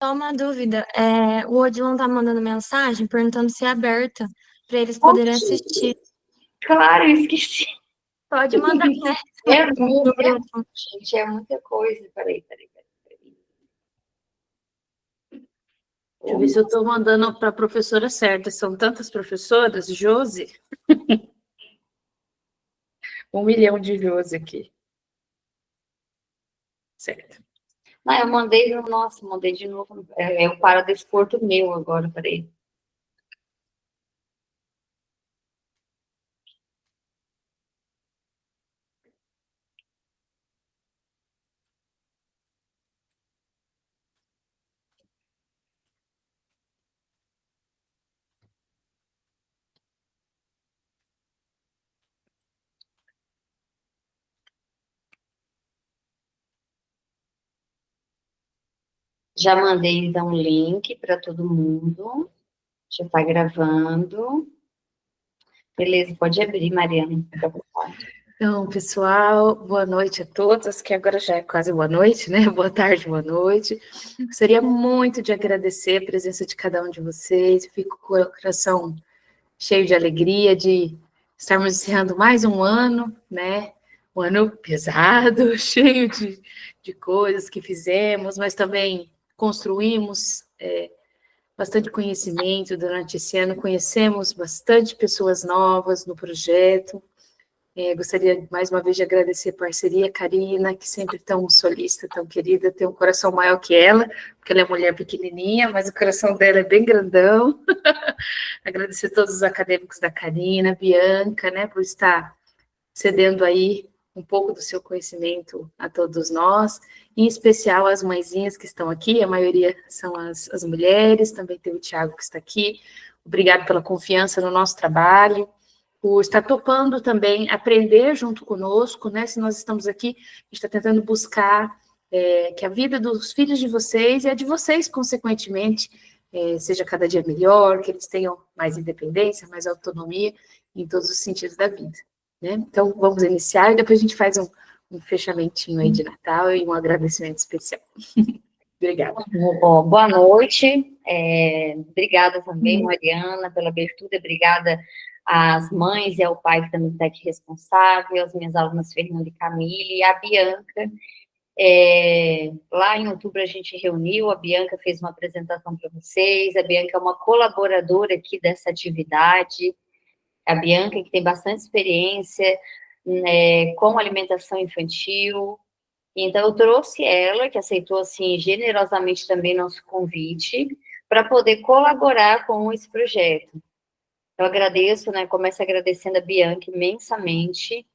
Só uma dúvida, o Odilon tá mandando mensagem perguntando se é aberta para eles poderem Oxi, assistir. claro, eu esqueci. Pode mandar, né? É No muito, grupo. gente, é muita coisa. Peraí. Deixa eu ver se eu estou mandando para a professora certa. São tantas professoras, Josi. 1 milhão de Josi aqui. Certo. Não, eu mandei, nossa, mandei de novo. É o Paradesporto meu agora, peraí. Já mandei, então, um link para todo mundo. Já está gravando. Beleza, pode abrir, Mariana. Fica à vontade. Então, pessoal, boa noite a todas, que agora já é quase boa noite, né? Boa tarde, boa noite. Gostaria muito de agradecer a presença de cada um de vocês. Fico com o coração cheio de alegria de estarmos encerrando mais um ano, né? Um ano pesado, cheio de coisas que fizemos, mas também construímos bastante conhecimento durante esse ano, conhecemos bastante pessoas novas no projeto. Gostaria, mais uma vez, de agradecer a parceria, Karina, que sempre tão solícita, tão querida, tem um coração maior que ela, porque ela é mulher pequenininha, mas o coração dela é bem grandão. Agradecer a todos os acadêmicos da Karina, Bianca, né, por estar cedendo aí um pouco do seu conhecimento a todos nós, em especial as mãezinhas que estão aqui, a maioria são as mulheres, também tem o Tiago que está aqui. Obrigado pela confiança no nosso trabalho, por estar topando também aprender junto conosco, né? Se nós estamos aqui, a gente está tentando buscar que a vida dos filhos de vocês e a de vocês, consequentemente, seja cada dia melhor, que eles tenham mais independência, mais autonomia em todos os sentidos da vida, né? Então, vamos iniciar e depois a gente faz um fechamentinho aí de Natal e um agradecimento especial. Obrigada. Boa noite. Obrigada também, Mariana, pela abertura. Obrigada às mães e ao pai que também está aqui responsável, às minhas alunas Fernanda e Camille, e a Bianca. Lá em outubro a gente reuniu, a Bianca fez uma apresentação para vocês, a Bianca é uma colaboradora aqui dessa atividade, a Bianca que tem bastante experiência com alimentação infantil, então eu trouxe ela, que aceitou assim generosamente também nosso convite, para poder colaborar com esse projeto. Eu agradeço, né, começo agradecendo a Bianca imensamente,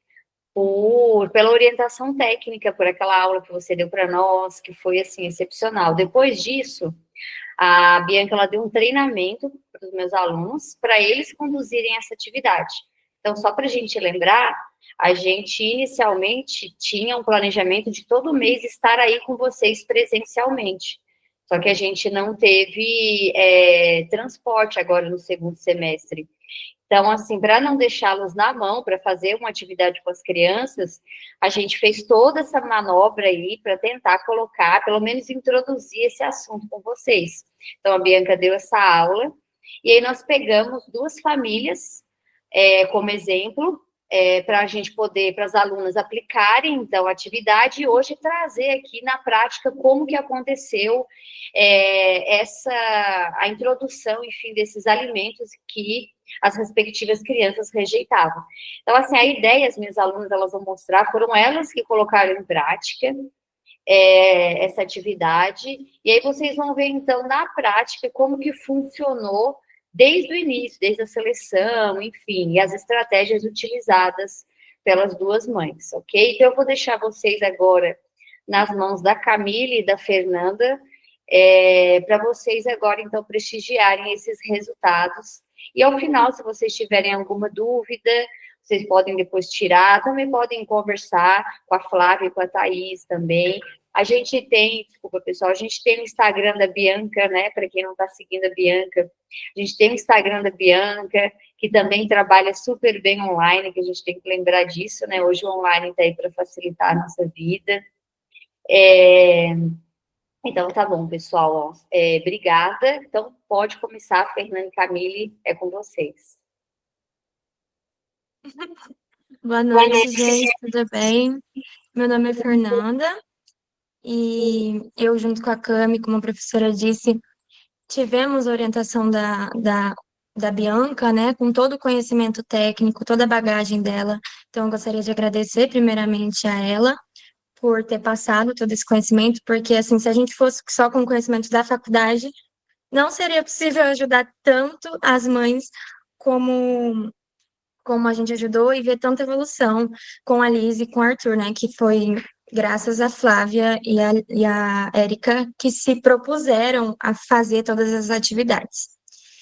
pela orientação técnica, por aquela aula que você deu para nós, que foi, assim, excepcional. Depois disso, a Bianca, ela deu um treinamento para os meus alunos, para eles conduzirem essa atividade. Então, só para a gente lembrar, a gente inicialmente tinha um planejamento de todo mês estar aí com vocês presencialmente. Só que a gente não teve transporte agora no segundo semestre. Então, assim, para não deixá-los na mão, para fazer uma atividade com as crianças, a gente fez toda essa manobra aí para tentar colocar, pelo menos introduzir esse assunto com vocês. Então, a Bianca deu essa aula, e aí nós pegamos 2 famílias como exemplo, para a gente poder, para as alunas aplicarem, então, a atividade, e hoje trazer aqui na prática como que aconteceu a introdução, enfim, desses alimentos que as respectivas crianças rejeitavam. Então, assim, a ideia, as minhas alunas, elas vão mostrar, foram elas que colocaram em prática essa atividade, e aí vocês vão ver, então, na prática, como que funcionou desde o início, desde a seleção, enfim, e as estratégias utilizadas pelas 2 mães, ok? Então, eu vou deixar vocês agora nas mãos da Camille e da Fernanda, para vocês agora, então, prestigiarem esses resultados. E ao final, se vocês tiverem alguma dúvida, vocês podem depois tirar, também podem conversar com a Flávia e com a Thaís também. A gente tem, desculpa, pessoal, a gente tem o Instagram da Bianca, né, para quem não está seguindo a Bianca, a gente tem o Instagram da Bianca, que também trabalha super bem online, que a gente tem que lembrar disso, né, hoje o online está aí para facilitar a nossa vida. Então, tá bom, pessoal. Ó, obrigada. Então, pode começar, Fernanda e Camille, é com vocês. Boa noite, gente, tudo bem? Meu nome é Fernanda e eu, junto com a Cami, como a professora disse, tivemos a orientação da Bianca, né, com todo o conhecimento técnico, toda a bagagem dela. Então, eu gostaria de agradecer primeiramente a ela por ter passado todo esse conhecimento, porque, assim, se a gente fosse só com o conhecimento da faculdade, não seria possível ajudar tanto as mães como a gente ajudou e ver tanta evolução com a Liz e com o Arthur, né? Que foi graças a Flávia e a Érica que se propuseram a fazer todas as atividades.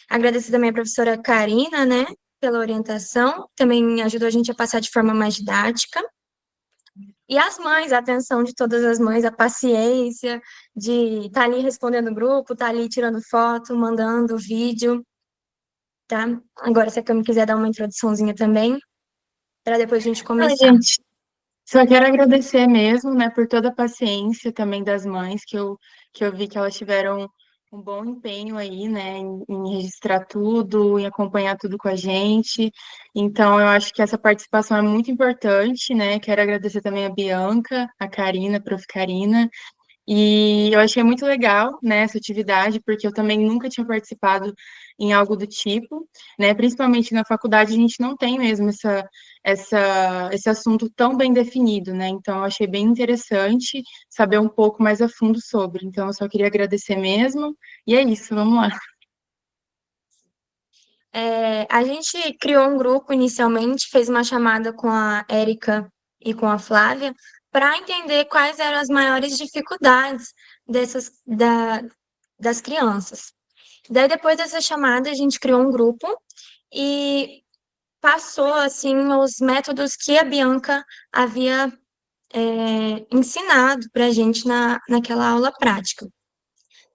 Agradecer também a professora Karina, né? Pela orientação, também ajudou a gente a passar de forma mais didática. E as mães, a atenção de todas as mães, a paciência de estar ali respondendo o grupo, estar ali tirando foto, mandando vídeo, tá? Agora, se a Cami quiser dar uma introduçãozinha também, para depois a gente Ai, começar. gente, só quero agradecer mesmo, né, por toda a paciência também das mães, que eu vi que elas tiveram um bom empenho aí, né, em registrar tudo, em acompanhar tudo com a gente. Então, eu acho que essa participação é muito importante, né? Quero agradecer também a Bianca, a Karina, a Prof. Karina, e eu achei muito legal, né, essa atividade, porque eu também nunca tinha participado em algo do tipo, né, principalmente na faculdade a gente não tem mesmo esse assunto tão bem definido, né, então eu achei bem interessante saber um pouco mais a fundo sobre, então eu só queria agradecer mesmo, e é isso, vamos lá. A gente criou um grupo inicialmente, fez uma chamada com a Érica e com a Flávia para entender quais eram as maiores dificuldades das crianças. Daí, depois dessa chamada, a gente criou um grupo e passou, assim, os métodos que a Bianca havia ensinado para a gente naquela aula prática.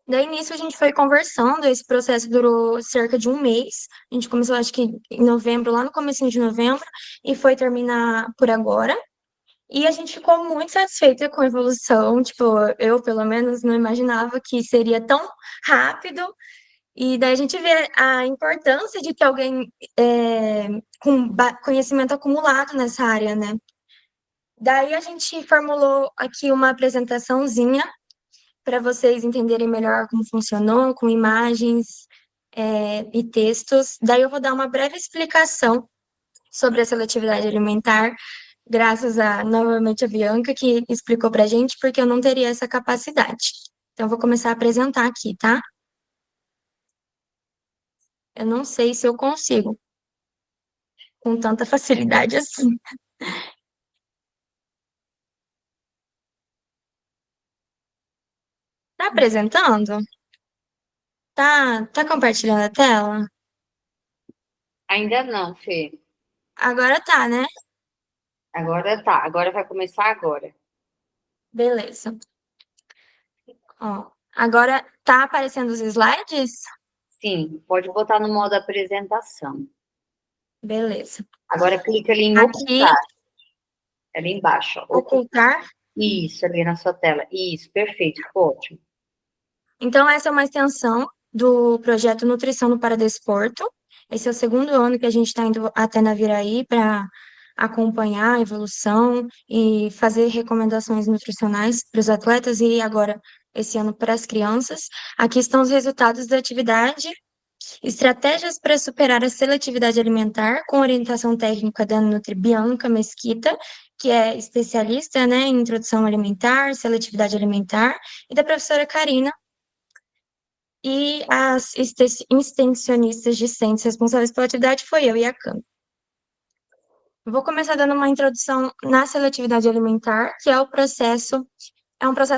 Daí, nisso, a gente foi conversando, esse processo durou cerca de um mês. A gente começou, acho que em novembro, lá no comecinho de novembro, e foi terminar por agora. E a gente ficou muito satisfeita com a evolução. Tipo, eu, pelo menos, não imaginava que seria tão rápido. E daí a gente vê a importância de ter alguém com conhecimento acumulado nessa área, né? Daí a gente formulou aqui uma apresentaçãozinha para vocês entenderem melhor como funcionou, com imagens, e textos. Daí eu vou dar uma breve explicação sobre a seletividade alimentar, graças a, novamente, a Bianca, que explicou para a gente, porque eu não teria essa capacidade. Então, eu vou começar a apresentar aqui, tá? Eu não sei se eu consigo com tanta facilidade assim. Tá apresentando? Tá compartilhando a tela? Ainda não, Fê. Agora tá, né? Agora tá. Agora vai começar agora. Beleza. Ó, agora tá aparecendo os slides? Sim, pode botar no modo apresentação. Beleza. Agora clica ali em Aqui, ocultar, ali embaixo. Ó. ocultar. Isso, ali na sua tela. Isso, perfeito, ficou ótimo. Então, essa é uma extensão do projeto Nutrição no Paradesporto. Esse é o segundo ano que a gente está indo até Naviraí para acompanhar a evolução e fazer recomendações nutricionais para os atletas e agora, esse ano, para as crianças. Aqui estão os resultados da atividade. Estratégias para superar a seletividade alimentar, com orientação técnica da Nutri Bianca Mesquita, que é especialista, né, em introdução alimentar, seletividade alimentar, e da professora Karina, e as extensionistas discentes responsáveis pela atividade foi eu e a Cami. Vou começar dando uma introdução na seletividade alimentar, que é um processo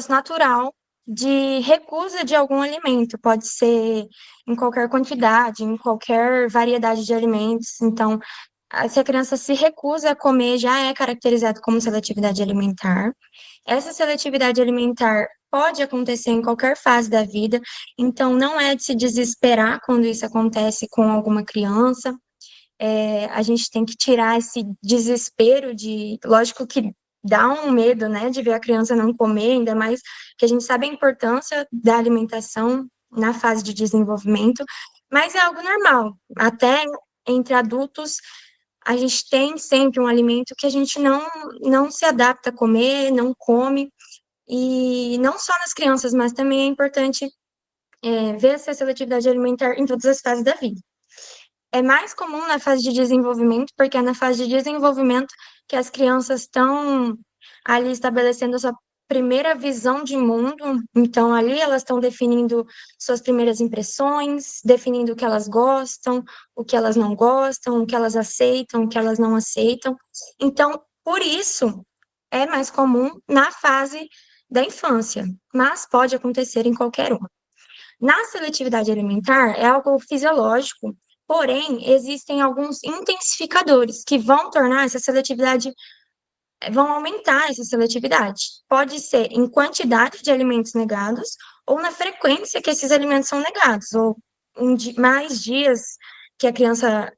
natural de recusa de algum alimento, pode ser em qualquer quantidade, em qualquer variedade de alimentos. Então, se a criança se recusa a comer, já é caracterizado como seletividade alimentar. Essa seletividade alimentar pode acontecer em qualquer fase da vida, então não é de se desesperar quando isso acontece com alguma criança. A gente tem que tirar esse desespero de. Lógico que dá um medo, né, de ver a criança não comer, ainda mais que a gente sabe a importância da alimentação na fase de desenvolvimento, mas é algo normal. Até entre adultos, a gente tem sempre um alimento que a gente não se adapta a comer, não come, e não só nas crianças, mas também é importante ver essa seletividade alimentar em todas as fases da vida. É mais comum na fase de desenvolvimento, porque é na fase de desenvolvimento que as crianças estão ali estabelecendo a sua primeira visão de mundo, então ali elas estão definindo suas primeiras impressões, definindo o que elas gostam, o que elas não gostam, o que elas aceitam, o que elas não aceitam. Então, por isso, é mais comum na fase da infância, mas pode acontecer em qualquer uma. Na seletividade alimentar, é algo fisiológico, porém, existem alguns intensificadores que vão tornar essa seletividade, vão aumentar essa seletividade. Pode ser em quantidade de alimentos negados ou na frequência que esses alimentos são negados, ou mais dias que a criança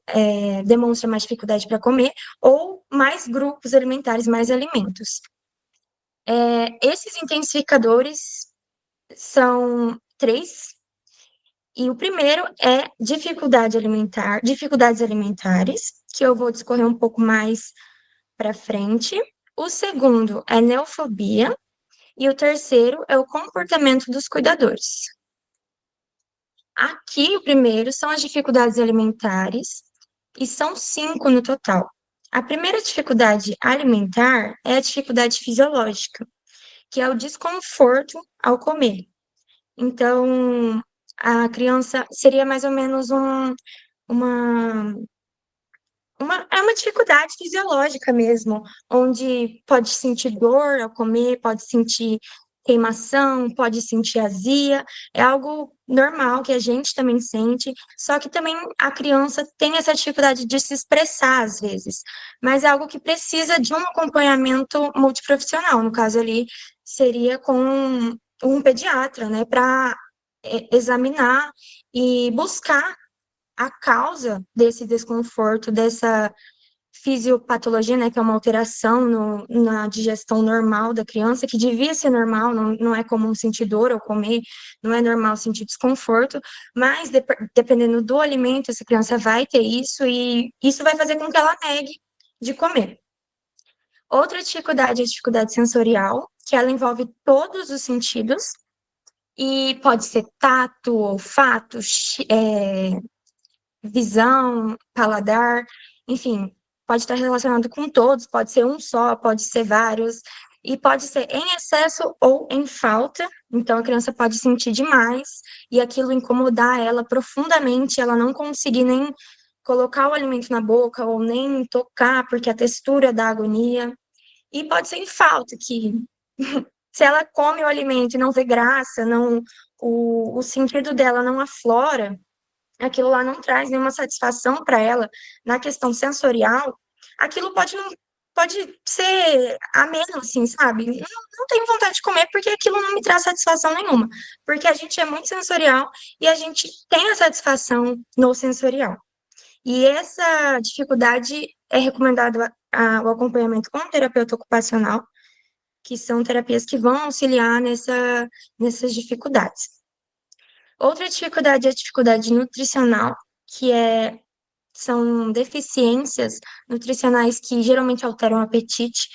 demonstra mais dificuldade para comer, ou mais grupos alimentares, mais alimentos. Esses intensificadores são três. E o primeiro é dificuldades alimentares, que eu vou discorrer um pouco mais para frente. O segundo é neofobia. E o terceiro é o comportamento dos cuidadores. Aqui, o primeiro são as dificuldades alimentares, e são 5 no total. A primeira dificuldade alimentar é a dificuldade fisiológica, que é o desconforto ao comer. Então, a criança seria mais ou menos uma, é uma dificuldade fisiológica mesmo, onde pode sentir dor ao comer, pode sentir queimação, pode sentir azia, é algo normal que a gente também sente, só que também a criança tem essa dificuldade de se expressar às vezes, mas é algo que precisa de um acompanhamento multiprofissional, no caso ali seria com um pediatra, né, para examinar e buscar a causa desse desconforto, dessa fisiopatologia, né, que é uma alteração na digestão normal da criança, que devia ser normal, não é comum sentir dor ao comer, não é normal sentir desconforto, mas dependendo do alimento, essa criança vai ter isso, e isso vai fazer com que ela negue de comer. Outra dificuldade é a dificuldade sensorial, que ela envolve todos os sentidos, e pode ser tato, olfato, visão, paladar, enfim, pode estar relacionado com todos, pode ser um só, pode ser vários, e pode ser em excesso ou em falta, então a criança pode sentir demais e aquilo incomodar ela profundamente, ela não conseguir nem colocar o alimento na boca ou nem tocar, porque a textura dá agonia, e pode ser em falta, que se ela come o alimento e não vê graça, não, o sentido dela não aflora, aquilo lá não traz nenhuma satisfação para ela na questão sensorial, aquilo pode ser ameno, assim, sabe? Não tenho vontade de comer porque aquilo não me traz satisfação nenhuma, porque a gente é muito sensorial e a gente tem a satisfação no sensorial. E essa dificuldade é recomendado o acompanhamento com o terapeuta ocupacional, que são terapias que vão auxiliar nessas dificuldades. Outra dificuldade é a dificuldade nutricional, que são deficiências nutricionais que geralmente alteram o apetite.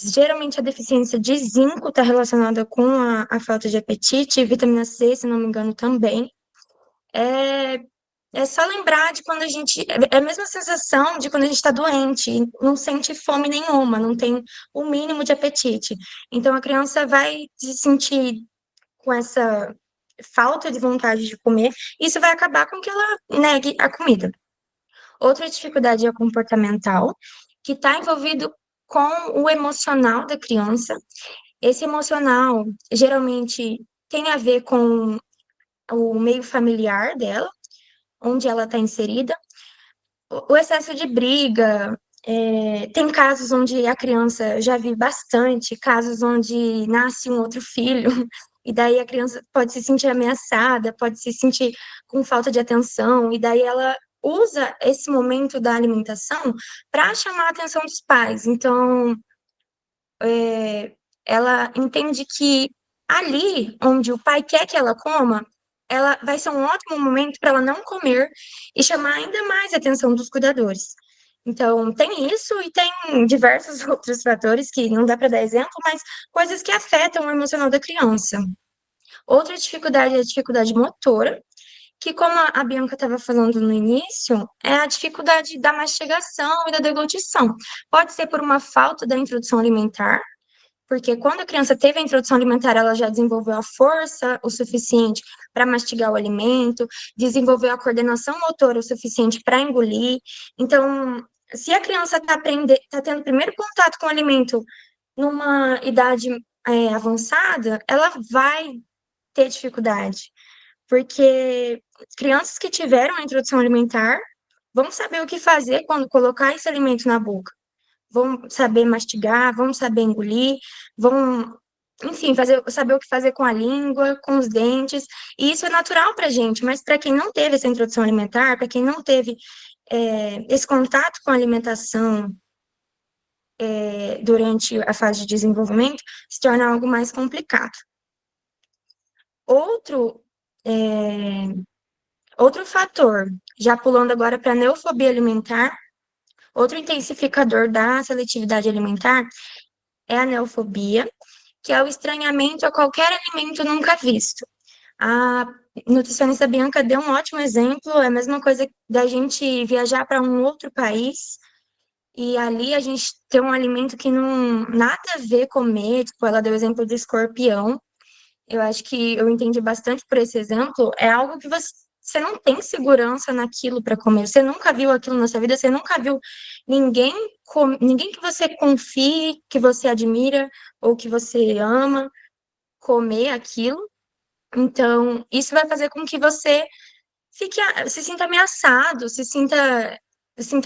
Geralmente a deficiência de zinco está relacionada com a falta de apetite, e vitamina C, se não me engano, também. É só lembrar de quando a gente. É a mesma sensação de quando a gente está doente, não sente fome nenhuma, não tem o mínimo de apetite. Então a criança vai se sentir com essa falta de vontade de comer, isso vai acabar com que ela negue a comida. Outra dificuldade é a comportamental, que está envolvido com o emocional da criança. Esse emocional geralmente tem a ver com o meio familiar dela, onde ela está inserida. O excesso de briga, tem casos onde a criança, já vi bastante, casos onde nasce um outro filho, e daí a criança pode se sentir ameaçada, pode se sentir com falta de atenção, e daí ela usa esse momento da alimentação para chamar a atenção dos pais. Então, ela entende que ali onde o pai quer que ela coma, ela vai ser um ótimo momento para ela não comer e chamar ainda mais a atenção dos cuidadores. Então, tem isso e tem diversos outros fatores que não dá para dar exemplo, mas coisas que afetam o emocional da criança. Outra dificuldade é a dificuldade motora, que, como a Bianca estava falando no início, é a dificuldade da mastigação e da deglutição. Pode ser por uma falta da introdução alimentar, porque quando a criança teve a introdução alimentar, ela já desenvolveu a força o suficiente para mastigar o alimento, desenvolveu a coordenação motora o suficiente para engolir. Então, se a criança tá tendo primeiro contato com o alimento numa idade avançada, ela vai ter dificuldade, porque crianças que tiveram a introdução alimentar vão saber o que fazer quando colocar esse alimento na boca, vão saber mastigar, vão saber engolir, vão, enfim, saber o que fazer com a língua, com os dentes, e isso é natural para a gente, mas para quem não teve essa introdução alimentar, para quem não teve esse contato com a alimentação durante a fase de desenvolvimento, se torna algo mais complicado. Outro, outro fator, já pulando agora para a neofobia alimentar, outro intensificador da seletividade alimentar é a neofobia, que é o estranhamento a qualquer alimento nunca visto. A nutricionista Bianca deu um ótimo exemplo, é a mesma coisa da gente viajar para um outro país e ali a gente ter um alimento que não nada a ver comer, tipo, ela deu o exemplo do escorpião. Eu acho que eu entendi bastante por esse exemplo, é algo que você não tem segurança naquilo para comer. Você nunca viu aquilo na sua vida, você nunca viu ninguém, ninguém que você confie, que você admira ou que você ama comer aquilo. Então, isso vai fazer com que você se sinta ameaçado, sinta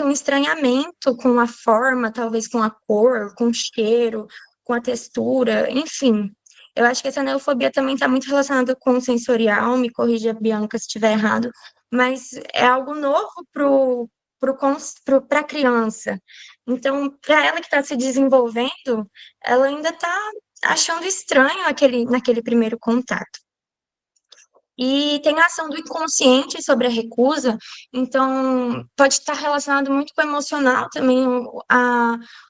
um estranhamento com a forma, talvez com a cor, com o cheiro, com a textura, enfim. Eu acho que essa neofobia também está muito relacionada com o sensorial, me corrija, Bianca, se estiver errado, mas é algo novo para a criança. Então, para ela que está se desenvolvendo, ela ainda está achando estranho naquele primeiro contato. E tem a ação do inconsciente sobre a recusa, então pode estar relacionado muito com o emocional também.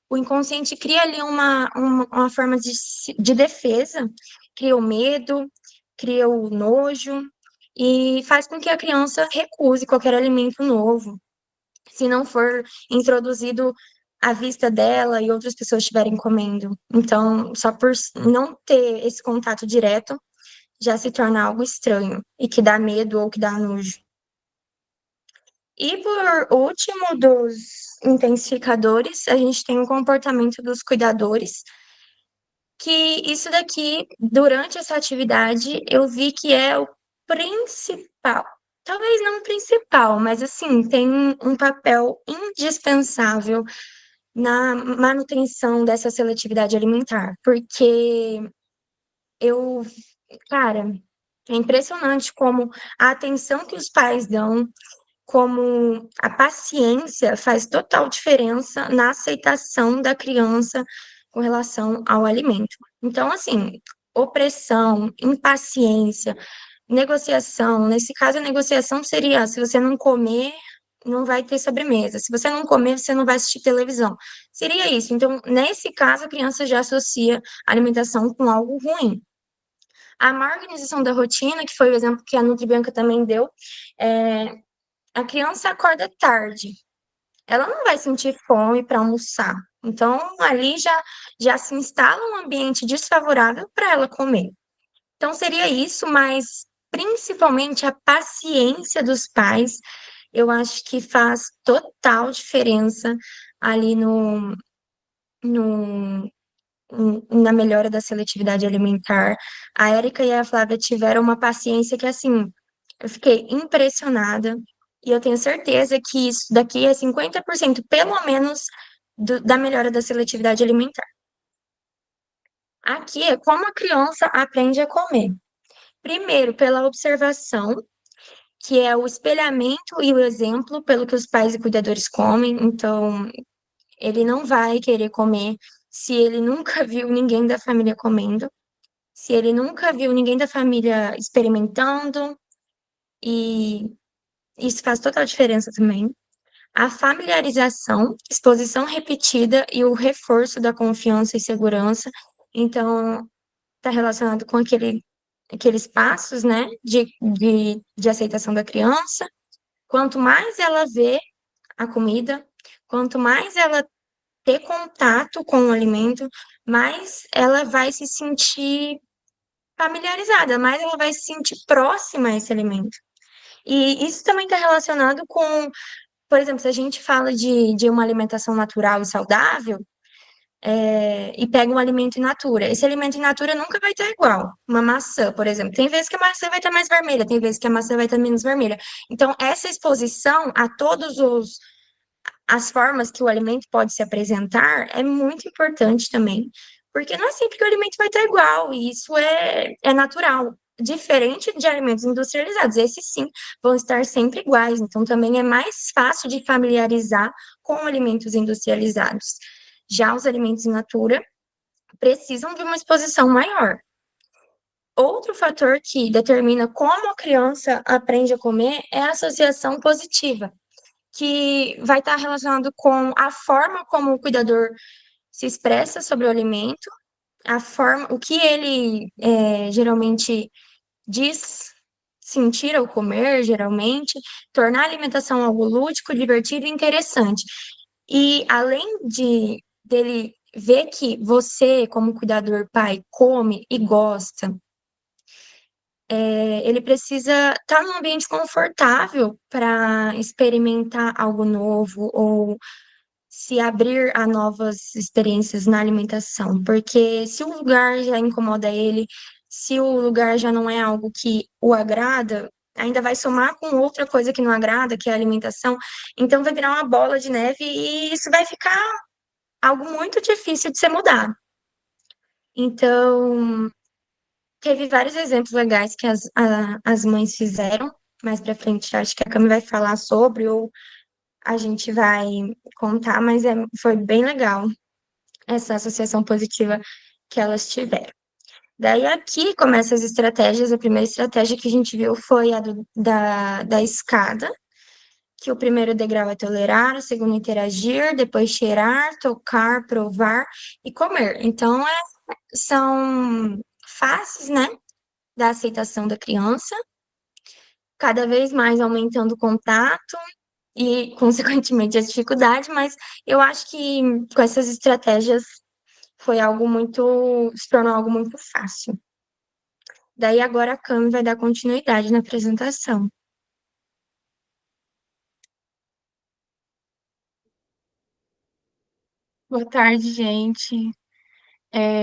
O inconsciente cria ali uma forma de defesa, cria o medo, cria o nojo, e faz com que a criança recuse qualquer alimento novo, se não for introduzido à vista dela e outras pessoas estiverem comendo. Então, só por não ter esse contato direto, já se torna algo estranho e que dá medo ou que dá nojo. E por último, dos intensificadores, a gente tem o comportamento dos cuidadores, que isso daqui, durante essa atividade, eu vi que é o principal. Talvez não o principal, mas assim, tem um papel indispensável na manutenção dessa seletividade alimentar, porque eu, cara, é impressionante como a atenção que os pais dão, como a paciência faz total diferença na aceitação da criança com relação ao alimento. Então, assim, opressão, impaciência, negociação. Nesse caso, a negociação seria: se você não comer, não vai ter sobremesa. Se você não comer, você não vai assistir televisão. Seria isso. Então, nesse caso, a criança já associa a alimentação com algo ruim. A má organização da rotina, que foi o exemplo que a Nutribianca também deu, a criança acorda tarde, ela não vai sentir fome para almoçar. Então, ali já se instala um ambiente desfavorável para ela comer. Então, seria isso, mas principalmente a paciência dos pais, eu acho que faz total diferença ali no, na melhora da seletividade alimentar. A Érica e a Flávia tiveram uma paciência que, assim, eu fiquei impressionada. E eu tenho certeza que isso daqui é 50%, pelo menos, da melhora da seletividade alimentar. Aqui é como a criança aprende a comer. Primeiro, pela observação, que é o espelhamento e o exemplo pelo que os pais e cuidadores comem. Então, ele não vai querer comer se ele nunca viu ninguém da família comendo, se ele nunca viu ninguém da família experimentando, e isso faz total diferença também. A familiarização, exposição repetida e o reforço da confiança e segurança. Então, está relacionado com aqueles passos, né, de aceitação da criança. Quanto mais ela vê a comida, quanto mais ela ter contato com o alimento, mais ela vai se sentir familiarizada, mais ela vai se sentir próxima a esse alimento. E isso também está relacionado com, por exemplo, se a gente fala de uma alimentação natural e saudável, e pega um alimento in natura. Esse alimento in natura nunca vai estar igual. Uma maçã, por exemplo. Tem vezes que a maçã vai estar mais vermelha, tem vezes que a maçã vai estar menos vermelha. Então, essa exposição a todos as formas que o alimento pode se apresentar é muito importante também, porque não é sempre que o alimento vai estar igual, e isso é natural. Diferente de alimentos industrializados, esses sim vão estar sempre iguais, então também é mais fácil de familiarizar com alimentos industrializados. Já os alimentos in natura precisam de uma exposição maior. Outro fator que determina como a criança aprende a comer é a associação positiva, que vai estar relacionado com a forma como o cuidador se expressa sobre o alimento, a forma, o que ele geralmente diz sentir ao comer, geralmente, tornar a alimentação algo lúdico, divertido e interessante. E além de dele ver que você, como cuidador pai, come e gosta, ele precisa estar num ambiente confortável para experimentar algo novo ou se abrir a novas experiências na alimentação, porque se o lugar já incomoda ele, se o lugar já não é algo que o agrada, ainda vai somar com outra coisa que não agrada, que é a alimentação, então vai virar uma bola de neve e isso vai ficar algo muito difícil de ser mudado. Então, teve vários exemplos legais que as mães fizeram. Mais para frente, acho que a Cami vai falar sobre, ou a gente vai contar, mas foi bem legal essa associação positiva que elas tiveram. Daí aqui começam as estratégias. A primeira estratégia que a gente viu foi a da escada, que o primeiro degrau é tolerar, o segundo interagir, depois cheirar, tocar, provar e comer. Então, são fases, né, da aceitação da criança, cada vez mais aumentando o contato e, consequentemente, a dificuldade, mas eu acho que com essas estratégias se tornou algo muito fácil. Daí agora a Cami vai dar continuidade na apresentação. Boa tarde, gente.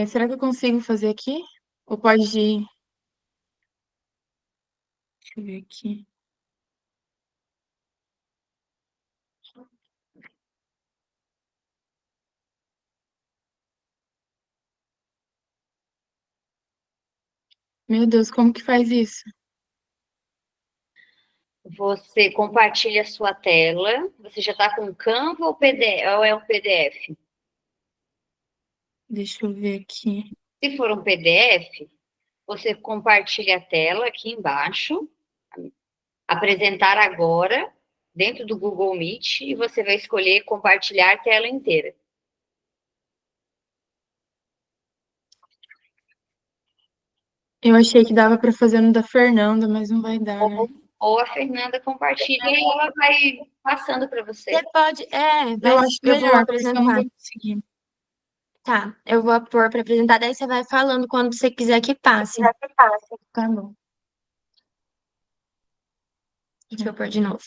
Será que eu consigo fazer aqui? Ou pode ir? Deixa eu ver aqui. Meu Deus, como que faz isso? Você compartilha a sua tela. Você já está com Canva ou PDF, ou é um PDF? Deixa eu ver aqui. Se for um PDF, você compartilha a tela aqui embaixo, apresentar agora, dentro do Google Meet, e você vai escolher compartilhar a tela inteira. Eu achei que dava para fazer no da Fernanda, mas não vai dar, né? Ou a Fernanda compartilha e ela vai passando para você. Você pode, Eu acho que eu vou melhor, porque eu não apresentar. vou conseguir. Tá, eu vou pôr para apresentar, daí você vai falando quando você quiser que passe. Tá bom. Deixa eu pôr de novo.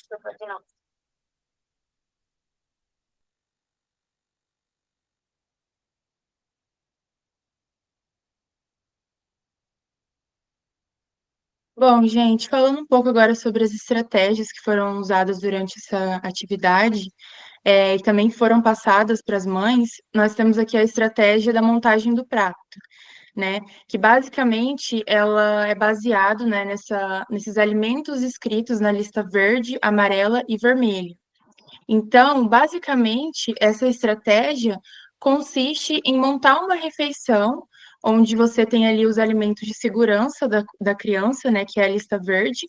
Bom, gente, falando um pouco agora sobre as estratégias que foram usadas durante essa atividade, e também foram passadas para as mães, nós temos aqui a estratégia da montagem do prato, né? Que basicamente ela é baseado, né, nesses alimentos escritos na lista verde, amarela e vermelha. Então, basicamente, essa estratégia consiste em montar uma refeição onde você tem ali os alimentos de segurança da criança, né, que é a lista verde,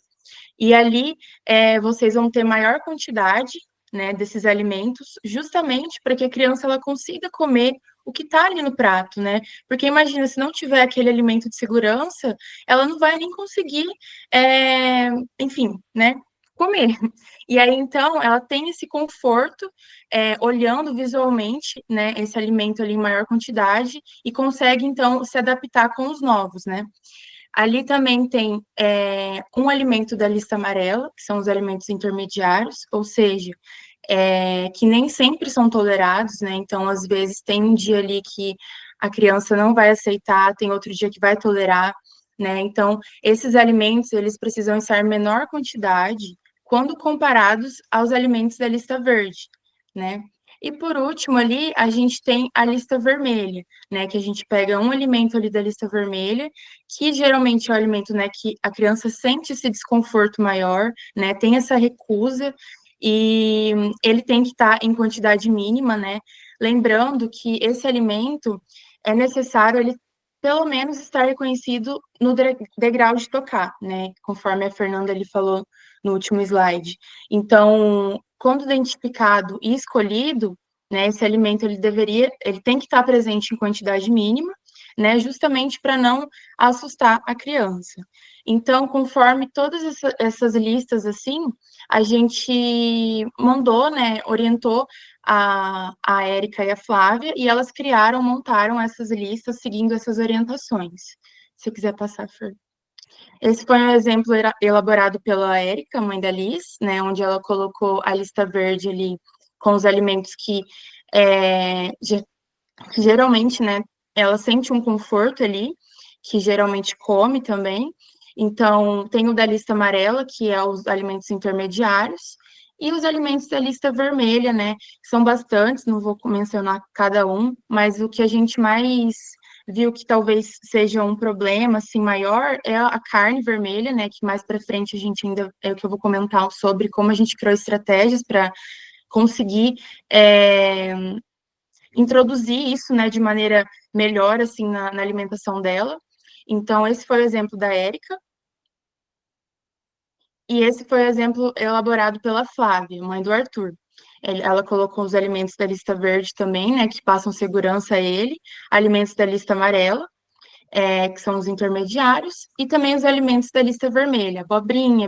e ali vocês vão ter maior quantidade, né, desses alimentos, justamente para que a criança ela consiga comer o que está ali no prato, né? Porque imagina, se não tiver aquele alimento de segurança, ela não vai nem conseguir, enfim, né, comer. E aí, então, ela tem esse conforto, olhando visualmente, né, esse alimento ali em maior quantidade e consegue, então, se adaptar com os novos, né? Ali também tem um alimento da lista amarela, que são os alimentos intermediários, ou seja, que nem sempre são tolerados, né? Então, às vezes, tem um dia ali que a criança não vai aceitar, tem outro dia que vai tolerar, né? Então, esses alimentos, eles precisam estar em menor quantidade quando comparados aos alimentos da lista verde, né? E por último, ali, a gente tem a lista vermelha, né? Que a gente pega um alimento ali da lista vermelha, que geralmente é o alimento, né, que a criança sente esse desconforto maior, né? Tem essa recusa, e ele tem que estar em quantidade mínima, né? Lembrando que esse alimento é necessário ele pelo menos estar reconhecido no degrau de tocar, né? Conforme a Fernanda ele falou no último slide. Então, quando identificado e escolhido, né, esse alimento ele tem que estar presente em quantidade mínima, né, justamente para não assustar a criança. Então, conforme todas essas listas assim, a gente mandou, né, orientou a Érica e a Flávia, e elas montaram essas listas seguindo essas orientações. Se você quiser passar, Fer. Esse foi um exemplo elaborado pela Érica, mãe da Liz, né, onde ela colocou a lista verde ali com os alimentos que geralmente, né, ela sente um conforto ali, que geralmente come também. Então, tem o da lista amarela, que é os alimentos intermediários, e os alimentos da lista vermelha, né? São bastantes, não vou mencionar cada um, mas o que a gente mais viu que talvez seja um problema assim maior é a carne vermelha, né? Que mais para frente a gente ainda é o que eu vou comentar sobre como a gente criou estratégias para conseguir introduzir isso, né, de maneira melhor, assim, na alimentação dela. Então, esse foi o exemplo da Érica, e esse foi o exemplo elaborado pela Flávia, mãe do Arthur. Ela colocou os alimentos da lista verde também, né, que passam segurança a ele, alimentos da lista amarela, que são os intermediários, e também os alimentos da lista vermelha, abobrinha,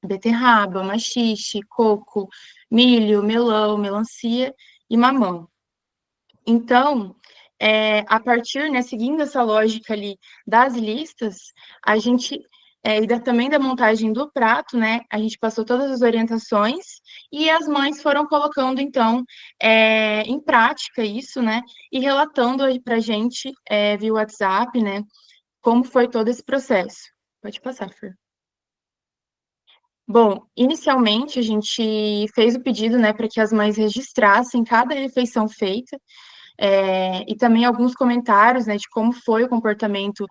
beterraba, maxixe, coco, milho, melão, melancia e mamão. Então, a partir, né, seguindo essa lógica ali das listas, a gente, também da montagem do prato, né, a gente passou todas as orientações e as mães foram colocando, então, em prática isso, né, e relatando aí para a gente, via WhatsApp, né, como foi todo esse processo. Pode passar, Fer. Bom, inicialmente a gente fez o pedido, né, para que as mães registrassem cada refeição feita, e também alguns comentários, né, de como foi o comportamento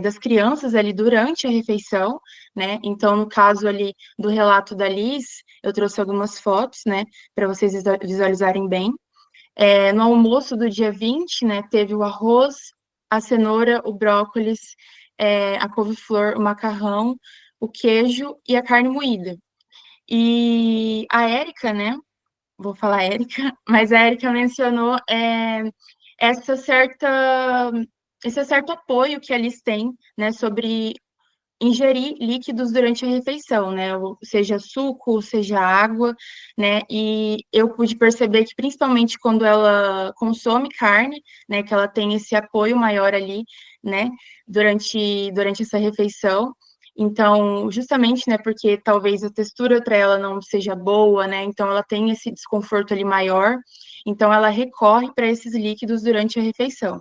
das crianças ali durante a refeição, né? Então, no caso ali do relato da Liz, eu trouxe algumas fotos, né, para vocês visualizarem bem. No almoço do dia 20, né, teve o arroz, a cenoura, o brócolis, a couve-flor, o macarrão, o queijo e a carne moída. E a Érica, né, vou falar Érica, mas a Érica mencionou essa certa, esse certo apoio que eles têm, né, sobre ingerir líquidos durante a refeição, né, seja suco, seja água, né, e eu pude perceber que principalmente quando ela consome carne, né, que ela tem esse apoio maior ali, né, durante essa refeição. Então, justamente, né, porque talvez a textura para ela não seja boa, né, então ela tem esse desconforto ali maior, então ela recorre para esses líquidos durante a refeição.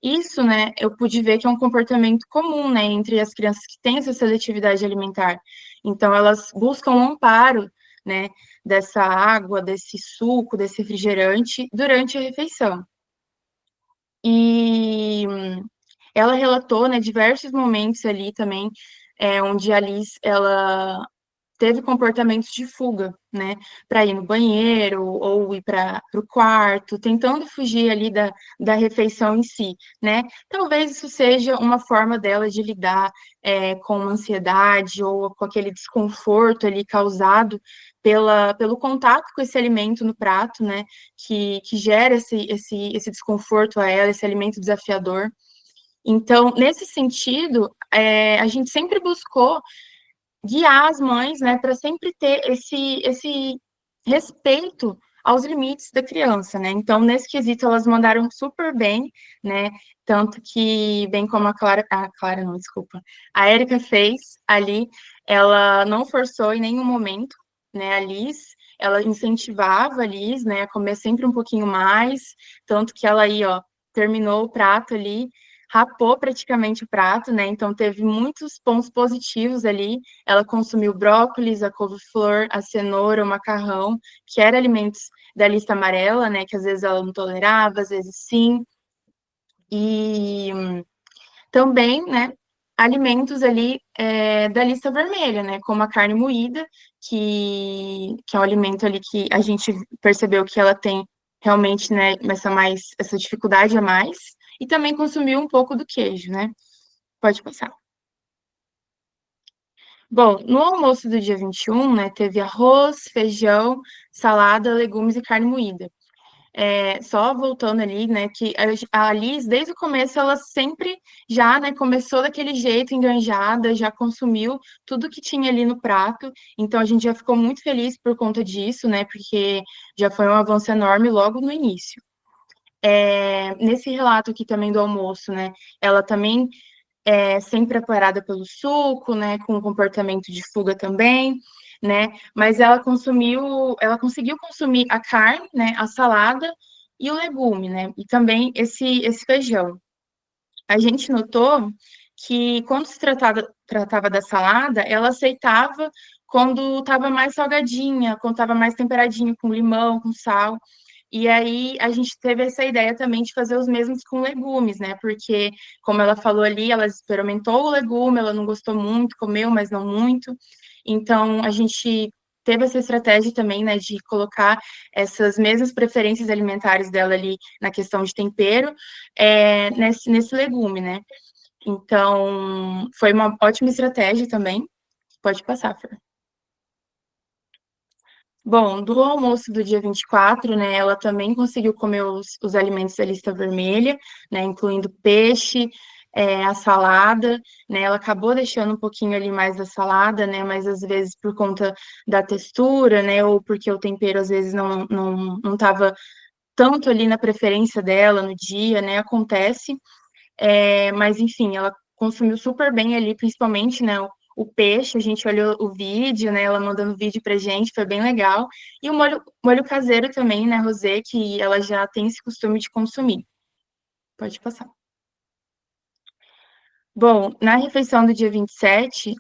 Isso, né, eu pude ver que é um comportamento comum, né, entre as crianças que têm essa seletividade alimentar. Então, elas buscam um amparo, né, dessa água, desse suco, desse refrigerante durante a refeição. E ela relatou, né, diversos momentos ali também, onde a Liz, ela teve comportamentos de fuga, né, para ir no banheiro ou ir para o quarto, tentando fugir ali da refeição em si, né? Talvez isso seja uma forma dela de lidar com ansiedade ou com aquele desconforto ali causado pelo contato com esse alimento no prato, né, que gera esse desconforto a ela, esse alimento desafiador. Então, nesse sentido, a gente sempre buscou guiar as mães, né, para sempre ter esse respeito aos limites da criança, né? Então, nesse quesito, elas mandaram super bem, né? Tanto que, bem como a Clara não, desculpa, a Érica fez ali, ela não forçou em nenhum momento, né, a Liz, ela incentivava a Liz, né, a comer sempre um pouquinho mais, tanto que ela aí, ó, terminou o prato ali, rapou praticamente o prato, né? Então teve muitos pontos positivos ali. Ela consumiu brócolis, a couve-flor, a cenoura, o macarrão, que eram alimentos da lista amarela, né? Que às vezes ela não tolerava, às vezes sim. E também, né? Alimentos ali da lista vermelha, né? Como a carne moída, que é um alimento ali que a gente percebeu que ela tem realmente, né, essa dificuldade a mais, e também consumiu um pouco do queijo, né? Pode passar. Bom, no almoço do dia 21, né, teve arroz, feijão, salada, legumes e carne moída. Só voltando ali, né, que a Liz, desde o começo, ela sempre já, né, começou daquele jeito, enganjada, já consumiu tudo que tinha ali no prato, então a gente já ficou muito feliz por conta disso, né, porque já foi um avanço enorme logo no início. Nesse relato aqui também do almoço, né, ela também sempre apoiada pelo suco, né, com comportamento de fuga também, né, mas ela conseguiu consumir a carne, né, a salada e o legume, né, e também esse feijão. A gente notou que quando se tratava da salada, ela aceitava quando estava mais salgadinha, quando estava mais temperadinho, com limão, com sal. E aí a gente teve essa ideia também de fazer os mesmos com legumes, né? Porque, como ela falou ali, ela experimentou o legume, ela não gostou muito, comeu, mas não muito. Então a gente teve essa estratégia também, né, de colocar essas mesmas preferências alimentares dela ali na questão de tempero, nesse legume, né? Então, foi uma ótima estratégia também. Pode passar, Fer. Bom, do almoço do dia 24, né, ela também conseguiu comer os alimentos da lista vermelha, né, incluindo peixe, a salada, né, ela acabou deixando um pouquinho ali mais da salada, né, mas às vezes por conta da textura, né, ou porque o tempero às vezes não estava tanto ali na preferência dela no dia, né, acontece, mas enfim, ela consumiu super bem ali, principalmente, né, o peixe, a gente olhou o vídeo, né, ela mandando vídeo pra gente, foi bem legal. E o molho caseiro também, né, rosé, que ela já tem esse costume de consumir. Pode passar. Bom, na refeição do dia 27,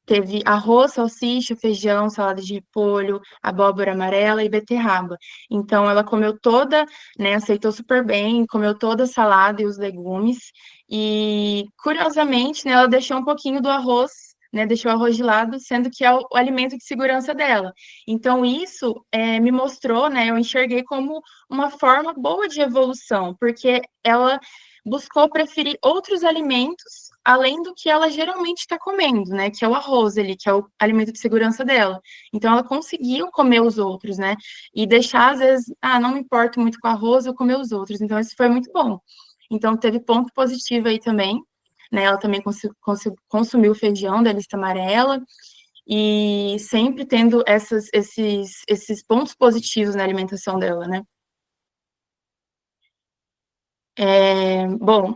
teve arroz, salsicha, feijão, salada de repolho, abóbora amarela e beterraba. Então, ela comeu toda, né, aceitou super bem, comeu toda a salada e os legumes. E, curiosamente, né, ela deixou um pouquinho do arroz, né, deixou o arroz de lado, sendo que é o alimento de segurança dela. Então, isso me mostrou, né, eu enxerguei como uma forma boa de evolução, porque ela buscou preferir outros alimentos além do que ela geralmente está comendo, né? Que é o arroz ali, que é o alimento de segurança dela. Então ela conseguiu comer os outros, né? E deixar, às vezes, não me importo muito com arroz, eu comer os outros. Então isso foi muito bom. Então teve ponto positivo aí também, né? Ela também consumiu feijão da lista amarela. E sempre tendo esses pontos positivos na alimentação dela, né? Bom,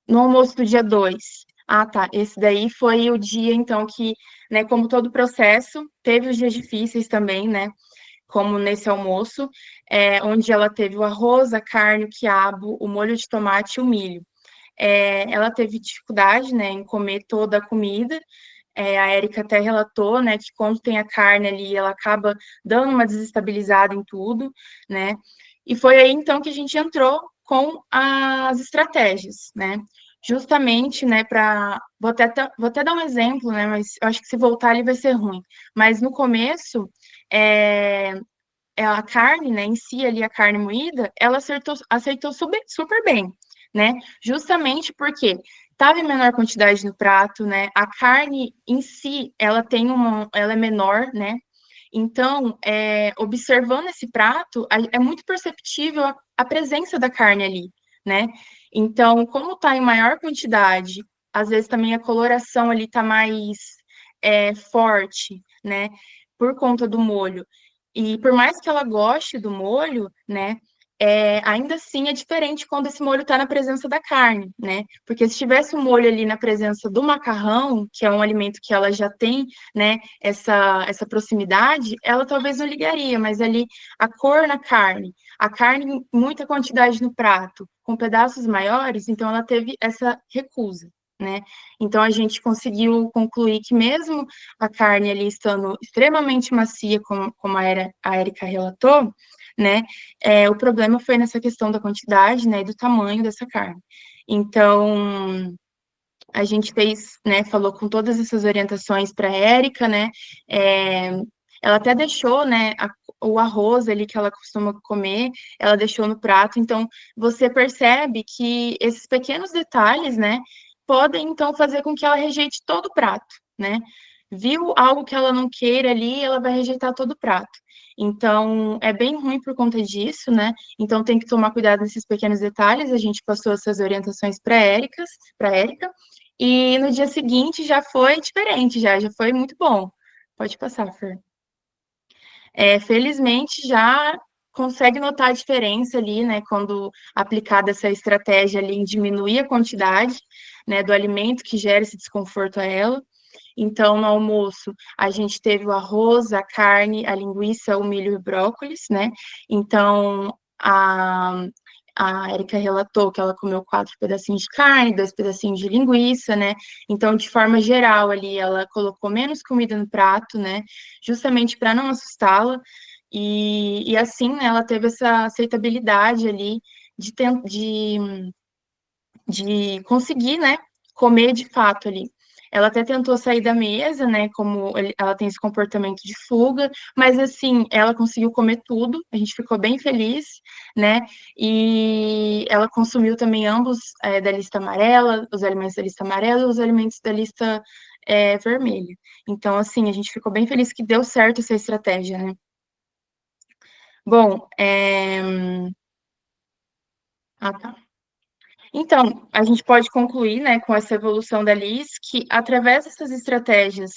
no almoço do dia 2. Ah, tá. Esse daí foi o dia, então, que, né, como todo processo, teve os dias difíceis também, né? Como nesse almoço, onde ela teve o arroz, a carne, o quiabo, o molho de tomate e o milho. Ela teve dificuldade, né, em comer toda a comida. A Érica até relatou, né, que quando tem a carne ali, ela acaba dando uma desestabilizada em tudo, né? E foi aí, então, que a gente entrou com as estratégias, né? justamente, né, vou até dar um exemplo, né, mas eu acho que se voltar ali vai ser ruim. Mas no começo, é, a carne, né, em si ali, a carne moída, ela aceitou super bem, né, justamente porque estava em menor quantidade no prato, né, a carne em si, ela é menor, né, então, observando esse prato, é muito perceptível a presença da carne ali, né? Então, como está em maior quantidade, às vezes também a coloração ali está mais forte, né? Por conta do molho. E por mais que ela goste do molho, né? Ainda assim é diferente quando esse molho está na presença da carne, né? Porque se tivesse um molho ali na presença do macarrão, que é um alimento que ela já tem, né? Essa proximidade, ela talvez não ligaria, mas ali a cor na carne, a carne em muita quantidade no prato, com pedaços maiores, então ela teve essa recusa, né? Então a gente conseguiu concluir que mesmo a carne ali estando extremamente macia, como a Erika relatou, né? O problema foi nessa questão da quantidade, né, e do tamanho dessa carne. Então, a gente fez, né, falou com todas essas orientações para a Érica, né, ela até deixou, né, o arroz ali que ela costuma comer, ela deixou no prato, então você percebe que esses pequenos detalhes, né, podem então fazer com que ela rejeite todo o prato, né, viu algo que ela não queira ali, ela vai rejeitar todo o prato. Então, é bem ruim por conta disso, né? Então, tem que tomar cuidado nesses pequenos detalhes. A gente passou essas orientações para Érica, e no dia seguinte já foi diferente, já foi muito bom. Pode passar, Fer. Felizmente já consegue notar a diferença ali, né, quando aplicada essa estratégia ali em diminuir a quantidade, né, do alimento que gera esse desconforto a ela. Então, no almoço, a gente teve o arroz, a carne, a linguiça, o milho e o brócolis, né? Então, a Erika relatou que ela comeu 4 pedacinhos de carne, 2 pedacinhos de linguiça, né? Então, de forma geral, ali, ela colocou menos comida no prato, né? Justamente para não assustá-la. E assim, né, ela teve essa aceitabilidade ali de, de conseguir, né, comer de fato ali. Ela até tentou sair da mesa, né, como ela tem esse comportamento de fuga, mas assim, ela conseguiu comer tudo, a gente ficou bem feliz, né, e ela consumiu também ambos da lista amarela, os alimentos da lista amarela e os alimentos da lista vermelha. Então, assim, a gente ficou bem feliz que deu certo essa estratégia, né. Bom, Ah, tá. Então, a gente pode concluir, né, com essa evolução da Liz, que através dessas estratégias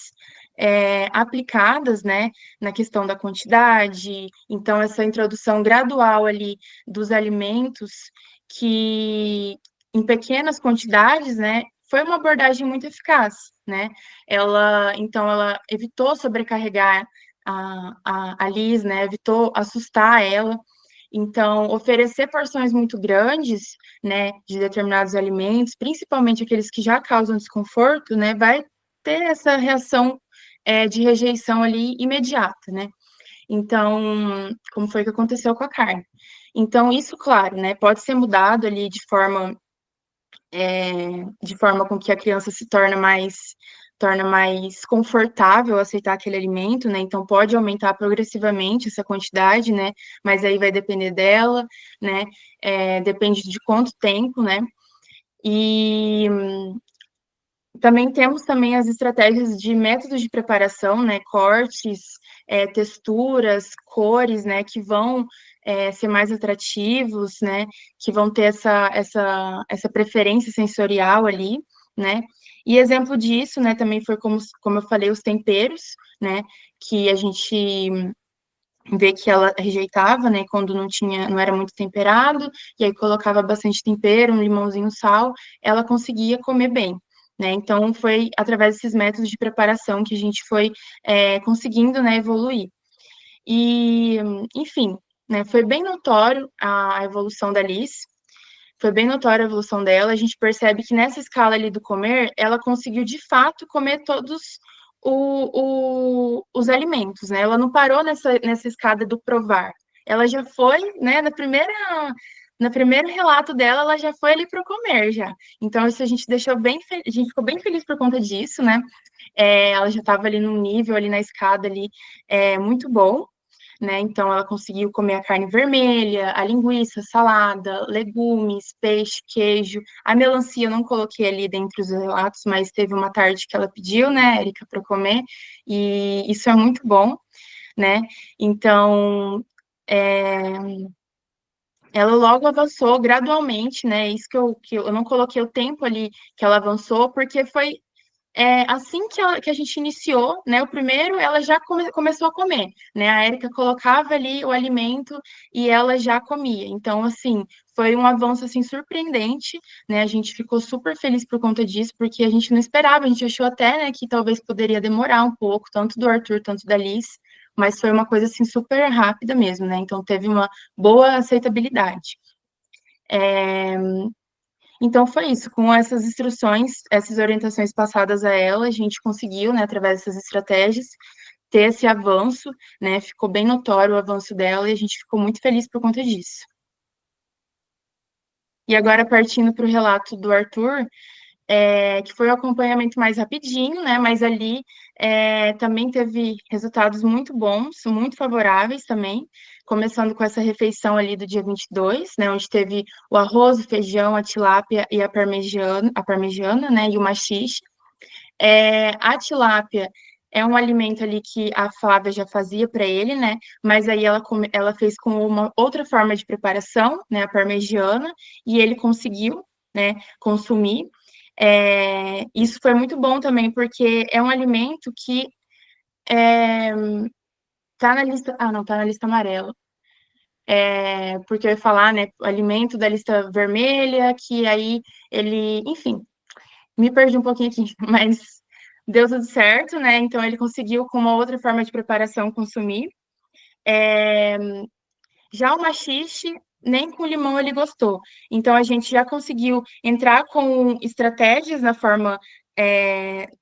aplicadas, né, na questão da quantidade, então essa introdução gradual ali dos alimentos, que em pequenas quantidades, né, foi uma abordagem muito eficaz, né? Então, ela evitou sobrecarregar a Liz, né, evitou assustar ela. Então, oferecer porções muito grandes, né, de determinados alimentos, principalmente aqueles que já causam desconforto, né, vai ter essa reação de rejeição ali imediata, né? Então, como foi que aconteceu com a carne? Então, isso, claro, né, pode ser mudado ali de forma com que a criança se torna mais confortável aceitar aquele alimento, né? Então pode aumentar progressivamente essa quantidade, né? Mas aí vai depender dela, né? Depende de quanto tempo, né? E também temos também as estratégias de métodos de preparação, né? Cortes, texturas, cores, né? Que vão ser mais atrativos, né? Que vão ter essa preferência sensorial ali, né? E exemplo disso, né? Também foi como eu falei, os temperos, né? Que a gente vê que ela rejeitava, né? Quando não era muito temperado, e aí colocava bastante tempero, um limãozinho, sal, ela conseguia comer bem. Né? Então, foi através desses métodos de preparação que a gente foi conseguindo, né, evoluir. E, enfim, né, foi bem notório a evolução da Liz, foi bem notória a evolução dela. A gente percebe que nessa escala ali do comer, ela conseguiu de fato comer todos os alimentos, né? Ela não parou nessa escada do provar. Ela já foi, né, no primeiro relato dela, ela já foi ali para comer já. Então, isso a gente deixou a gente ficou bem feliz por conta disso, né? Ela já estava ali num nível ali na escada ali muito bom, né? Então, ela conseguiu comer a carne vermelha, a linguiça, salada, legumes, peixe, queijo. A melancia eu não coloquei ali dentre os relatos, mas teve uma tarde que ela pediu, né, Erika, para comer, e isso é muito bom, né? Então, ela logo avançou gradualmente, né? Isso que eu não coloquei o tempo ali que ela avançou, porque foi assim que a gente iniciou, né, o primeiro, ela já começou a comer, né, a Érica colocava ali o alimento e ela já comia, então, assim, foi um avanço, assim, surpreendente, né, a gente ficou super feliz por conta disso, porque a gente não esperava, a gente achou até, né, que talvez poderia demorar um pouco, tanto do Arthur, tanto da Liz, mas foi uma coisa, assim, super rápida mesmo, né, então teve uma boa aceitabilidade. Então foi isso, com essas instruções, essas orientações passadas a ela, a gente conseguiu, né, através dessas estratégias, ter esse avanço, né, ficou bem notório o avanço dela e a gente ficou muito feliz por conta disso. E agora, partindo para o relato do Arthur, que foi o acompanhamento mais rapidinho, né, mas ali também teve resultados muito bons, muito favoráveis também, começando com essa refeição ali do dia 22, né, onde teve o arroz, o feijão, a tilápia e a parmegiana, né, e o maxixe. A tilápia é um alimento ali que a Flávia já fazia para ele, né? Mas aí ela fez com uma outra forma de preparação, né? A parmegiana, e ele conseguiu, né? Consumir. Isso foi muito bom também, porque é um alimento que tá na lista. Ah, não, tá na lista amarela. Porque eu ia falar, né? Alimento da lista vermelha, que aí ele, enfim, me perdi um pouquinho aqui, mas deu tudo certo, né? Então ele conseguiu, com uma outra forma de preparação, consumir. Já o maxixe, nem com limão ele gostou. Então a gente já conseguiu entrar com estratégias na forma,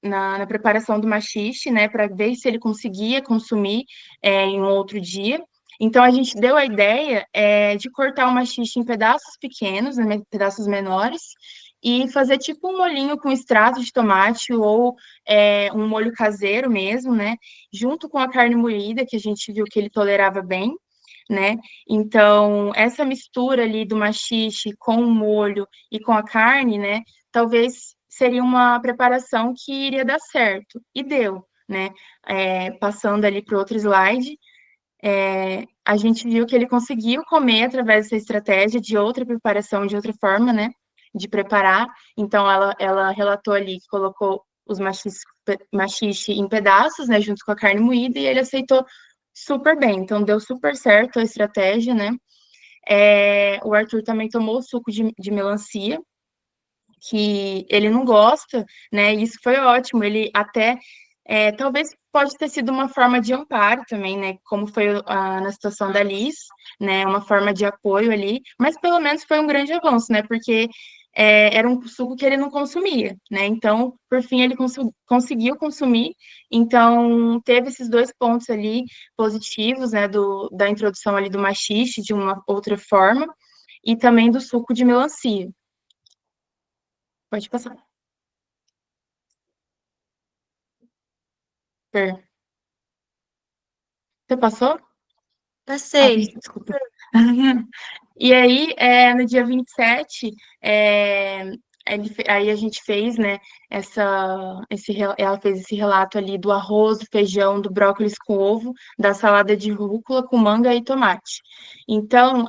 na preparação do maxixe, né? Para ver se ele conseguia consumir em um outro dia. Então a gente deu a ideia de cortar o maxixe em pedaços pequenos, né, pedaços menores, e fazer tipo um molhinho com extrato de tomate ou um molho caseiro mesmo, né? Junto com a carne moída, que a gente viu que ele tolerava bem, né? Então, essa mistura ali do maxixe com o molho e com a carne, né? Talvez seria uma preparação que iria dar certo. E deu, né? Passando ali para o outro slide, a gente viu que ele conseguiu comer através dessa estratégia de outra preparação, de outra forma, né? De preparar. Então, ela relatou ali que colocou os maxixe em pedaços, né? Junto com a carne moída, e ele aceitou super bem. Então, deu super certo a estratégia, né? O Arthur também tomou o suco de melancia, que ele não gosta, né? E isso foi ótimo. Ele até talvez pode ter sido uma forma de amparo também, né? Como foi na situação da Liz, né? Uma forma de apoio ali, mas pelo menos foi um grande avanço, né? Porque era um suco que ele não consumia, né? Então, por fim, ele conseguiu consumir. Então, teve esses dois pontos ali positivos, né? Da introdução ali do maxixe de uma outra forma e também do suco de melancia. Pode passar. Fer. Você passou? Passei. Desculpa. E aí, no dia 27, aí a gente fez, né, ela fez esse relato ali do arroz, do feijão, do brócolis com ovo, da salada de rúcula com manga e tomate. Então,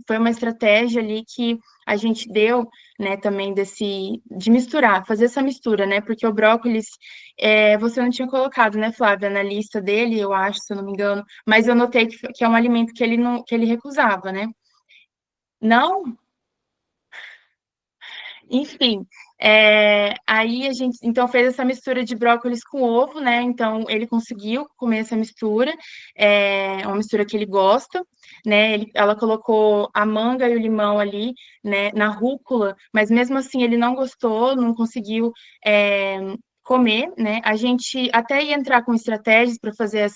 foi uma estratégia ali que a gente deu, né, também de misturar, fazer essa mistura, né, porque o brócolis, você não tinha colocado, né, Flávia, na lista dele, eu acho, se eu não me engano, mas eu notei que é um alimento que ele não, que ele recusava, né? Não? Enfim, aí a gente então fez essa mistura de brócolis com ovo, né? Então ele conseguiu comer essa mistura, é uma mistura que ele gosta, né? Ela colocou a manga e o limão ali, né, na rúcula, mas mesmo assim ele não gostou, não conseguiu comer, né? A gente até ia entrar com estratégias para fazer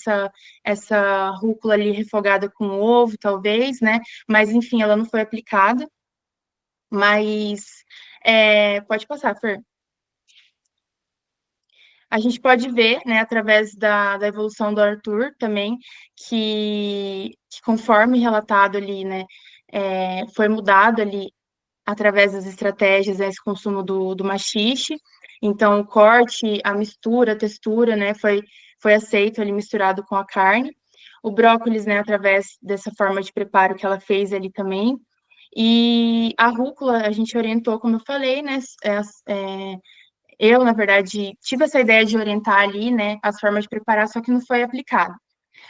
essa rúcula ali refogada com ovo, talvez, né? Mas enfim, ela não foi aplicada. Mas pode passar, Fer. A gente pode ver, né, através da evolução do Arthur também, que conforme relatado ali, né, foi mudado ali através das estratégias, esse consumo do maxixe. Então, o corte, a mistura, a textura, né, foi aceito ali misturado com a carne. O brócolis, né, através dessa forma de preparo que ela fez ali também. E a rúcula, a gente orientou, como eu falei, né, eu, na verdade, tive essa ideia de orientar ali, né, as formas de preparar, só que não foi aplicado.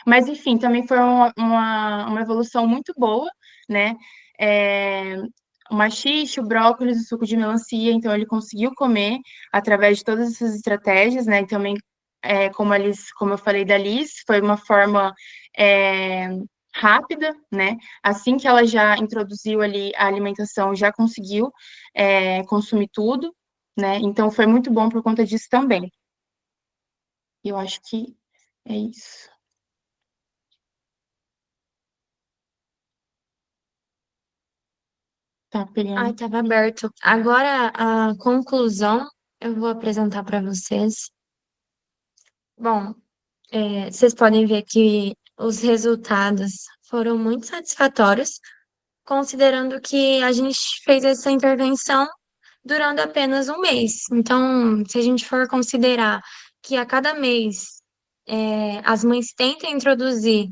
Mas, enfim, também foi uma evolução muito boa, né? É, o maxixe, o brócolis, o suco de melancia, então ele conseguiu comer através de todas essas estratégias, né? E também, como eu falei da Liz, foi uma forma é, rápida, né? Assim que ela já introduziu ali a alimentação, já conseguiu consumir tudo, né? Então foi muito bom por conta disso também. Eu acho que é isso. Tá Ai, pegando. estava aberto. Agora, a conclusão eu vou apresentar para vocês. Bom, vocês podem ver que os resultados foram muito satisfatórios, considerando que a gente fez essa intervenção durando apenas um mês. Então, se a gente for considerar que a cada mês as mães tentam introduzir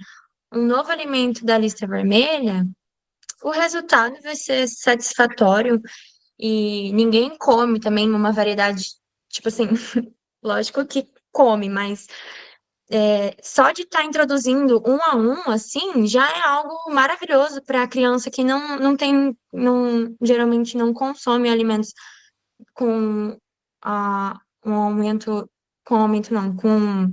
um novo alimento da lista vermelha, o resultado vai ser satisfatório e ninguém come também uma variedade, tipo assim, lógico que come, mas só de estar introduzindo um a um, assim, já é algo maravilhoso para a criança que não tem, geralmente não consome alimentos com um aumento, com aumento não, com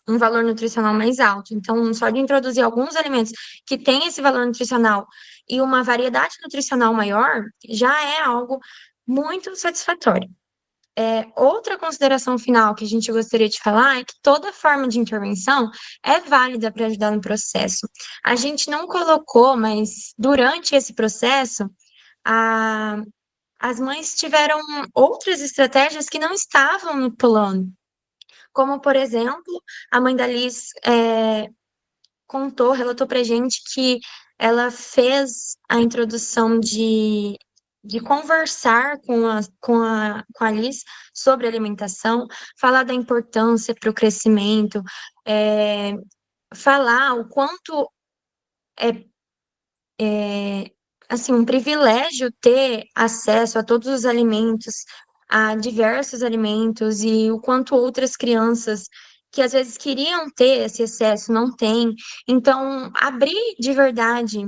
um valor nutricional mais alto. Então, só de introduzir alguns alimentos que têm esse valor nutricional e uma variedade nutricional maior, já é algo muito satisfatório. Outra consideração final que a gente gostaria de falar é que toda forma de intervenção é válida para ajudar no processo. A gente não colocou, mas durante esse processo, a, as mães tiveram outras estratégias que não estavam no plano. Como, por exemplo, a mãe da Liz relatou pra gente que ela fez a introdução de conversar com a Liz sobre alimentação, falar da importância para o crescimento, é, falar o quanto assim, um privilégio ter acesso a todos os alimentos, a diversos alimentos, e o quanto outras crianças que às vezes queriam ter esse acesso não têm. Então, abrir de verdade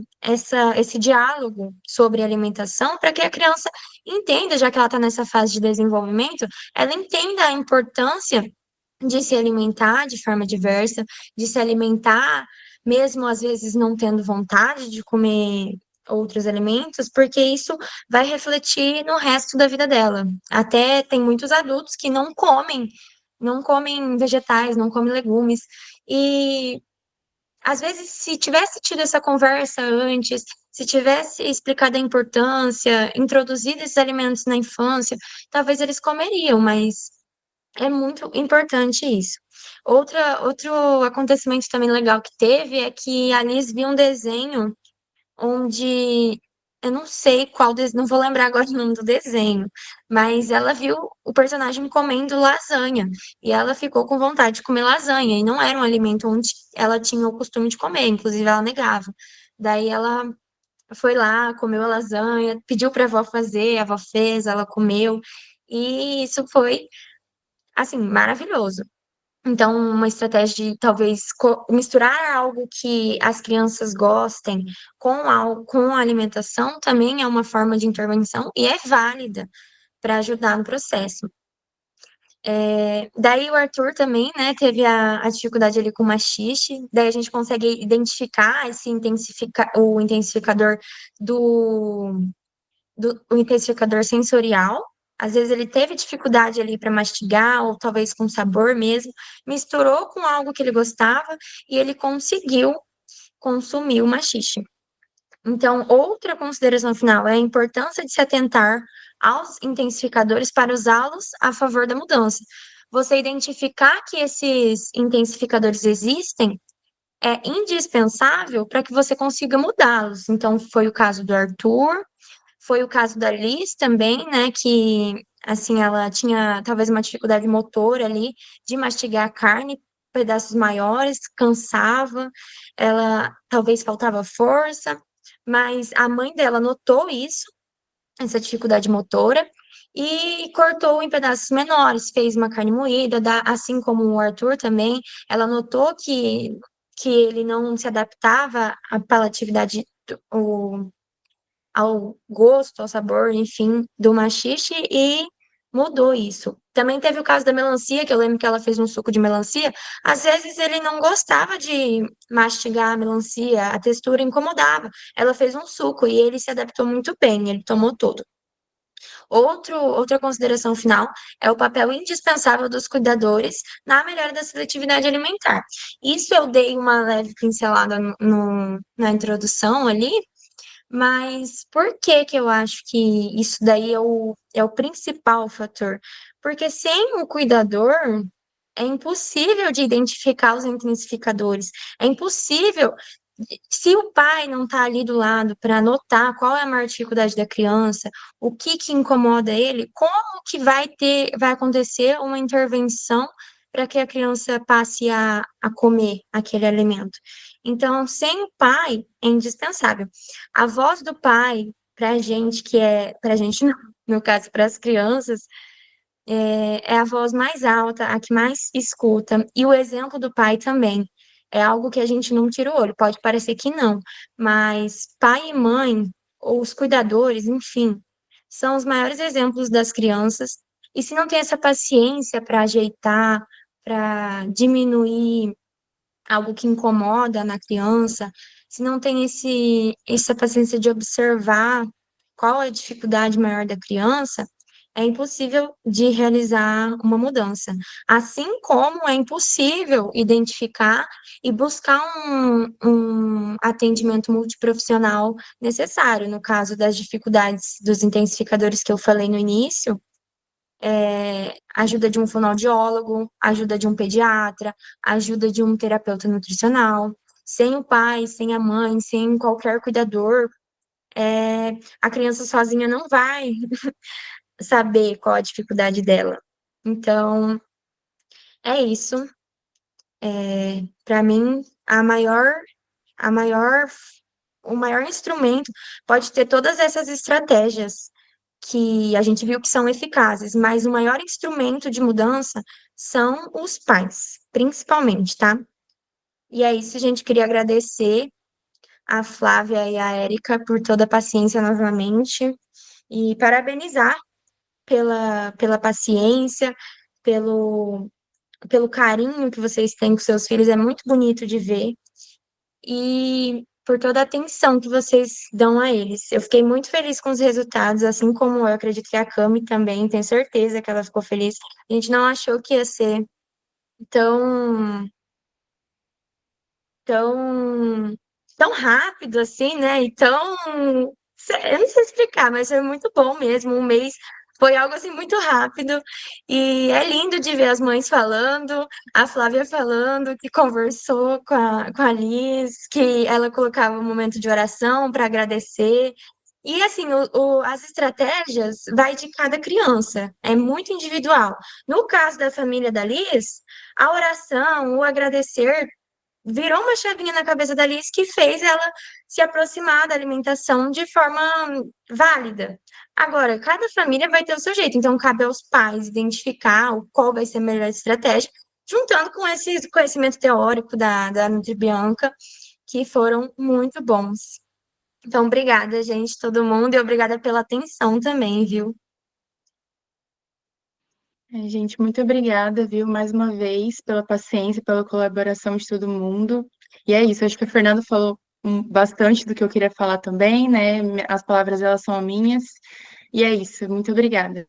esse diálogo sobre alimentação para que a criança entenda, já que ela está nessa fase de desenvolvimento, ela entenda a importância de se alimentar de forma diversa, de se alimentar, mesmo às vezes não tendo vontade de comer outros alimentos, porque isso vai refletir no resto da vida dela. Até tem muitos adultos que não comem vegetais, não comem legumes. E às vezes, se tivesse tido essa conversa antes, se tivesse explicado a importância, introduzido esses alimentos na infância, talvez eles comeriam, mas é muito importante isso. Outro acontecimento também legal que teve é que a Liz viu um desenho onde eu não sei qual desenho, não vou lembrar agora o nome do desenho, mas ela viu o personagem comendo lasanha e ela ficou com vontade de comer lasanha e não era um alimento onde ela tinha o costume de comer, inclusive ela negava. Daí ela foi lá, comeu a lasanha, pediu para a avó fazer, a avó fez, ela comeu. E isso foi assim, maravilhoso. Então, uma estratégia de talvez misturar algo que as crianças gostem com a alimentação também é uma forma de intervenção e é válida para ajudar no processo. Daí o Arthur também, né, teve a dificuldade ali com o maxixe, daí a gente consegue identificar o intensificador o intensificador sensorial, Às vezes ele teve dificuldade ali para mastigar, ou talvez com sabor mesmo, misturou com algo que ele gostava e ele conseguiu consumir o maxixe. Então, outra consideração final é a importância de se atentar aos intensificadores para usá-los a favor da mudança. Você identificar que esses intensificadores existem é indispensável para que você consiga mudá-los. Então, foi o caso do Arthur, foi o caso da Liz também, né, que, assim, ela tinha talvez uma dificuldade motora ali de mastigar a carne, pedaços maiores, cansava, ela talvez faltava força, mas a mãe dela notou isso, essa dificuldade motora, e cortou em pedaços menores, fez uma carne moída, assim como o Arthur também, ela notou que ele não se adaptava à palatividade, ao gosto, ao sabor, enfim, do maxixe e mudou isso. Também teve o caso da melancia, que eu lembro que ela fez um suco de melancia. Às vezes ele não gostava de mastigar a melancia, a textura incomodava. Ela fez um suco e ele se adaptou muito bem, ele tomou todo. Outra consideração final é o papel indispensável dos cuidadores na melhora da seletividade alimentar. Isso eu dei uma leve pincelada na introdução ali, mas por que que eu acho que isso daí é o principal fator? Porque sem o cuidador, é impossível de identificar os intensificadores. É impossível. Se o pai não está ali do lado para notar qual é a maior dificuldade da criança, o que incomoda ele, como que vai acontecer uma intervenção para que a criança passe a comer aquele alimento? Então, sem o pai, é indispensável. A voz do pai, para a gente, para a gente, não, no caso, para as crianças, é a voz mais alta, a que mais escuta, e o exemplo do pai também. É algo que a gente não tira o olho, pode parecer que não, mas pai e mãe, ou os cuidadores, enfim, são os maiores exemplos das crianças, e se não tem essa paciência para ajeitar, para diminuir algo que incomoda na criança, se não tem essa paciência de observar qual é a dificuldade maior da criança, é impossível de realizar uma mudança. Assim como é impossível identificar e buscar um atendimento multiprofissional necessário. No caso das dificuldades dos intensificadores que eu falei no início, ajuda de um fonoaudiólogo, ajuda de um pediatra, ajuda de um terapeuta nutricional. Sem o pai, sem a mãe, sem qualquer cuidador, a criança sozinha não vai saber qual a dificuldade dela. Então, é isso. Para mim, a maior, o maior instrumento pode ter todas essas estratégias que a gente viu que são eficazes, mas o maior instrumento de mudança são os pais, principalmente, tá? E é isso, a gente queria agradecer a Flávia e a Érica por toda a paciência novamente e parabenizar pela paciência, pelo, pelo carinho que vocês têm com seus filhos, é muito bonito de ver e por toda a atenção que vocês dão a eles. Eu fiquei muito feliz com os resultados, assim como eu acredito que a Cami também, tenho certeza que ela ficou feliz. A gente não achou que ia ser tão, tão, tão rápido assim, né? E tão, eu não sei explicar, mas foi muito bom mesmo. Um mês foi algo assim muito rápido e é lindo de ver as mães falando, a Flávia falando que conversou com a Liz, que ela colocava um momento de oração para agradecer. E assim, as estratégias vai de cada criança, é muito individual. No caso da família da Liz, a oração, o agradecer virou uma chavinha na cabeça da Liz que fez ela se aproximar da alimentação de forma válida. Agora, cada família vai ter o seu jeito, então cabe aos pais identificar qual vai ser a melhor estratégia, juntando com esse conhecimento teórico da Nutribianca, que foram muito bons. Então, obrigada, gente, todo mundo, e obrigada pela atenção também, viu? Gente, muito obrigada, viu, mais uma vez, pela paciência, pela colaboração de todo mundo. E é isso, acho que a Fernanda falou bastante do que eu queria falar também, né? As palavras, elas são minhas. E é isso, muito obrigada.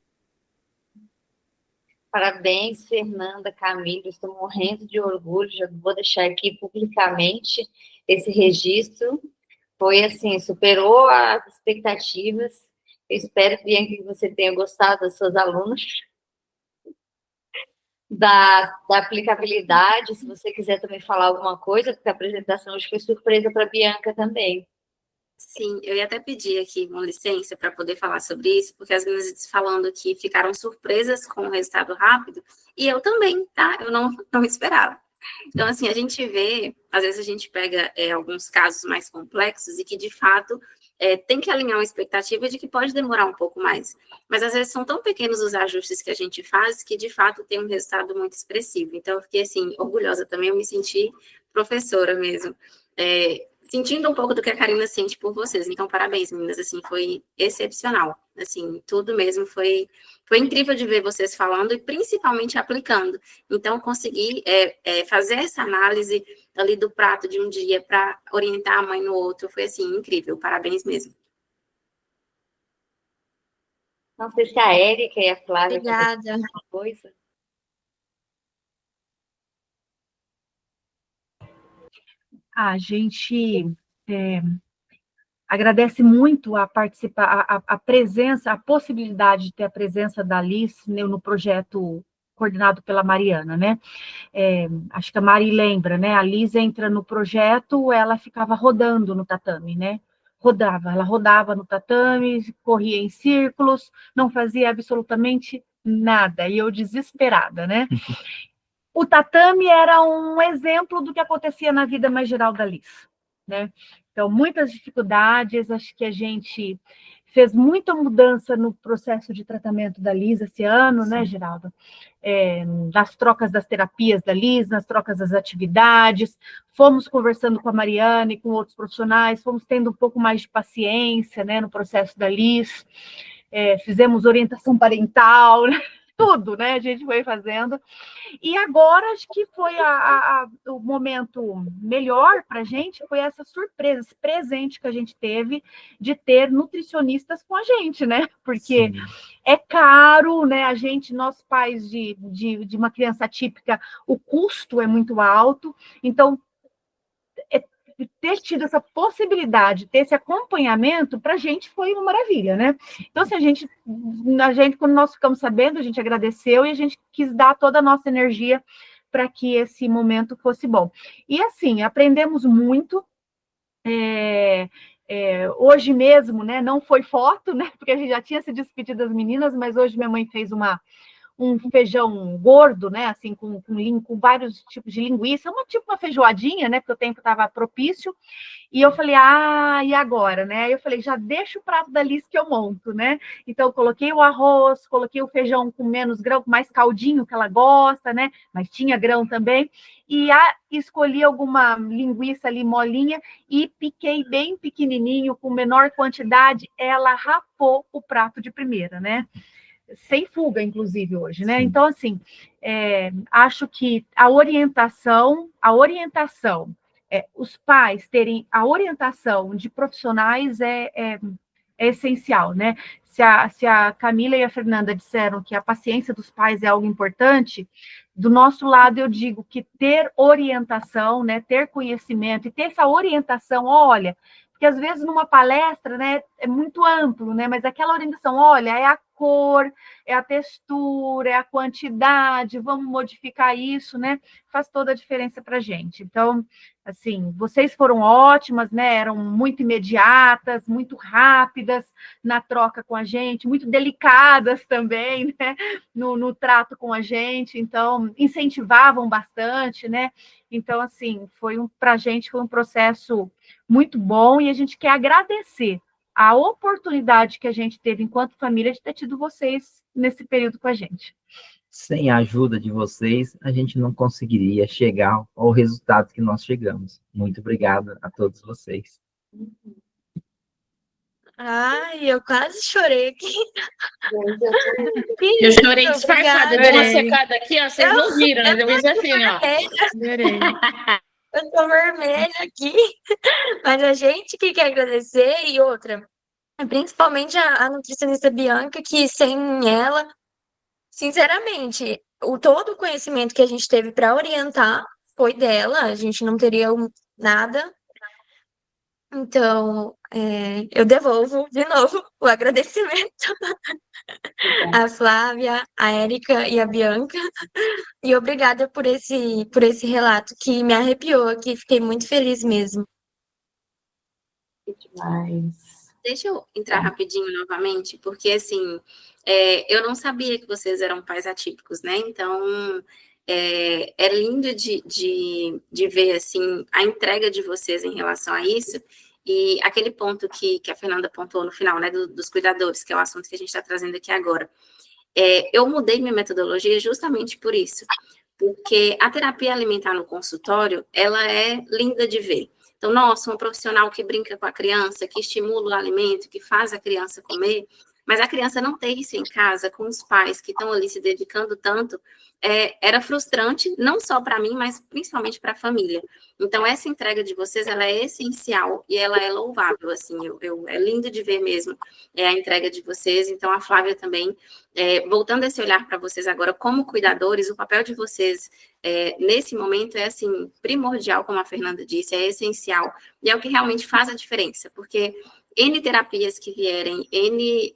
Parabéns, Fernanda, Camila, estou morrendo de orgulho, já vou deixar aqui publicamente esse registro. Foi assim, superou as expectativas. Eu espero, Bianca, que você tenha gostado das suas alunas, da aplicabilidade. Se você quiser também falar alguma coisa, porque a apresentação hoje foi surpresa para a Bianca também. Sim, eu ia até pedir aqui uma licença para poder falar sobre isso, porque as meninas falando que ficaram surpresas com o resultado rápido, e eu também, tá? Eu não esperava. Então, assim, a gente vê, às vezes a gente pega alguns casos mais complexos e que, de fato, tem que alinhar uma expectativa de que pode demorar um pouco mais. Mas, às vezes, são tão pequenos os ajustes que a gente faz que, de fato, tem um resultado muito expressivo. Então, eu fiquei, assim, orgulhosa também, eu me senti professora mesmo. Sentindo um pouco do que a Karina sente por vocês. Então, parabéns, meninas, assim, foi excepcional. Assim, tudo mesmo foi incrível de ver vocês falando e principalmente aplicando. Então, conseguir fazer essa análise ali do prato de um dia para orientar a mãe no outro foi, assim, incrível. Parabéns mesmo. Não sei se a Érica e a Flávia Obrigada. querem alguma coisa. A gente agradece muito a presença, a possibilidade de ter a presença da Alice no projeto coordenado pela Mariana, né? Acho que a Mari lembra, né? A Liz entra no projeto, ela ficava rodando no tatame, né? Ela rodava no tatame, corria em círculos, não fazia absolutamente nada, e eu desesperada, né? O tatame era um exemplo do que acontecia na vida mais geral da Liz, né? Então, muitas dificuldades, acho que a gente fez muita mudança no processo de tratamento da Liz esse ano, né, Geraldo? Nas trocas das terapias da Liz, nas trocas das atividades, fomos conversando com a Mariana e com outros profissionais, fomos tendo um pouco mais de paciência, né, no processo da Liz, fizemos orientação parental, né? Tudo, né, a gente foi fazendo. E agora, acho que foi o momento melhor para a gente, foi essa surpresa, esse presente que a gente teve de ter nutricionistas com a gente, né? Porque é caro, né? Nós pais de uma criança atípica, o custo é muito alto, então ter tido essa possibilidade, ter esse acompanhamento, para a gente foi uma maravilha, né? Então, assim, quando nós ficamos sabendo, a gente agradeceu e a gente quis dar toda a nossa energia para que esse momento fosse bom. E, assim, aprendemos muito. Hoje mesmo, né? Não foi foto, né? Porque a gente já tinha se despedido das meninas, mas hoje minha mãe fez um feijão gordo, né, assim, com vários tipos de linguiça, uma feijoadinha, né, porque o tempo estava propício, e eu falei, e agora, né, aí eu falei, já deixa o prato da Liz que eu monto, né, então eu coloquei o arroz, coloquei o feijão com menos grão, com mais caldinho que ela gosta, né, mas tinha grão também, e escolhi alguma linguiça ali molinha e piquei bem pequenininho, com menor quantidade, ela rapou o prato de primeira, né, sem fuga, inclusive, hoje, né? Sim. Então, assim, acho que a orientação, os pais terem a orientação de profissionais é essencial, né? Se a Camila e a Fernanda disseram que a paciência dos pais é algo importante, do nosso lado eu digo que ter orientação, né, ter conhecimento e ter essa orientação, olha, porque às vezes numa palestra, né, é muito amplo, né, mas aquela orientação, olha, é a cor, é a textura, é a quantidade, vamos modificar isso, né, faz toda a diferença para a gente. Então, assim, vocês foram ótimas, né, eram muito imediatas, muito rápidas na troca com a gente, muito delicadas também, né, no trato com a gente, então, incentivavam bastante, né, então, assim, para a gente foi um processo muito bom e a gente quer agradecer a oportunidade que a gente teve enquanto família de ter tido vocês nesse período com a gente. Sem a ajuda de vocês, a gente não conseguiria chegar ao resultado que nós chegamos. Muito obrigado a todos vocês. Ai, eu quase chorei aqui. Eu chorei disfarçada, de uma secada aqui, ó, vocês não viram, né? Eu fiz assim, ó. Eu tô vermelha aqui, mas a gente que quer agradecer, e outra, principalmente a nutricionista Bianca, que sem ela, Sinceramente, todo o conhecimento que a gente teve para orientar foi dela, a gente não teria nada. Então, eu devolvo de novo o agradecimento à Flávia, à Érica e à Bianca. E obrigada por esse relato que me arrepiou aqui, fiquei muito feliz mesmo. Que demais. Deixa eu entrar rapidinho novamente, porque assim, eu não sabia que vocês eram pais atípicos, né? Então, é lindo de ver assim a entrega de vocês em relação a isso. E aquele ponto que a Fernanda pontuou no final, né, dos cuidadores, que é o assunto que a gente está trazendo aqui agora. Eu mudei minha metodologia justamente por isso, porque a terapia alimentar no consultório, ela é linda de ver. Então, nossa, uma profissional que brinca com a criança, que estimula o alimento, que faz a criança comer, mas a criança não ter isso em casa, com os pais que estão ali se dedicando tanto, era frustrante, não só para mim, mas principalmente para a família. Então, essa entrega de vocês, ela é essencial e ela é louvável, assim, é lindo de ver mesmo a entrega de vocês. Então, a Flávia também, voltando esse olhar para vocês agora, como cuidadores, o papel de vocês nesse momento é, assim, primordial, como a Fernanda disse, é essencial, e é o que realmente faz a diferença, porque N terapias que vierem, N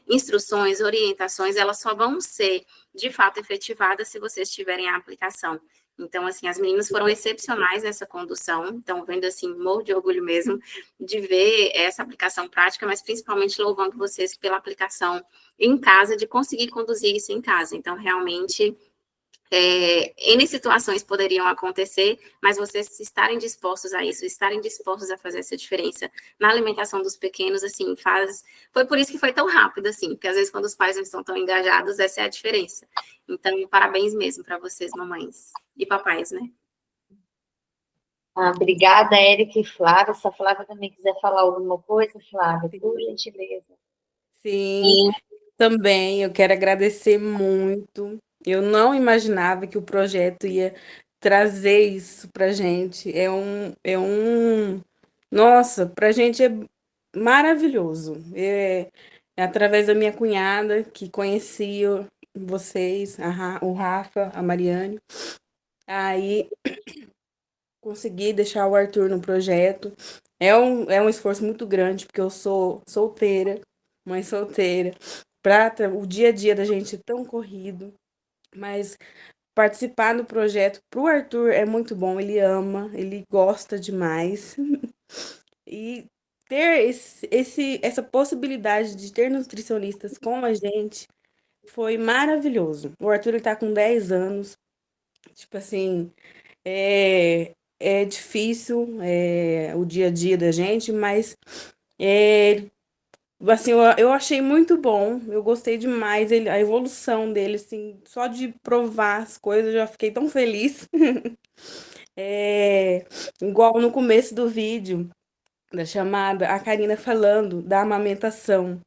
instruções, orientações, elas só vão ser, de fato, efetivadas se vocês tiverem a aplicação. Então, assim, as meninas foram excepcionais nessa condução, então, vendo, assim, morro de orgulho mesmo de ver essa aplicação prática, mas principalmente louvando vocês pela aplicação em casa, de conseguir conduzir isso em casa. Então, realmente, N situações poderiam acontecer, mas vocês estarem dispostos a isso, estarem dispostos a fazer essa diferença na alimentação dos pequenos, assim, foi por isso que foi tão rápido, assim, porque às vezes quando os pais não estão tão engajados, essa é a diferença. Então, parabéns mesmo para vocês, mamães e papais, né? Obrigada, Érica e Flávia. Se a Flávia também quiser falar alguma coisa, Flávia, por gentileza. Sim, também eu quero agradecer muito. Eu não imaginava que o projeto ia trazer isso pra gente. Nossa, pra gente é maravilhoso. É através da minha cunhada que conhecia vocês, o Rafa, a Mariane. Aí consegui deixar o Arthur no projeto. É um esforço muito grande, porque eu sou solteira, mãe solteira. O dia a dia da gente é tão corrido, mas participar do projeto para o Arthur é muito bom. Ele ama, ele gosta demais. E ter essa possibilidade de ter nutricionistas com a gente foi maravilhoso. O Arthur está com 10 anos, tipo assim, é difícil o dia a dia da gente, mas assim, eu achei muito bom, eu gostei demais, a evolução dele, assim, só de provar as coisas, eu já fiquei tão feliz. Igual no começo do vídeo, da chamada, a Karina falando da amamentação.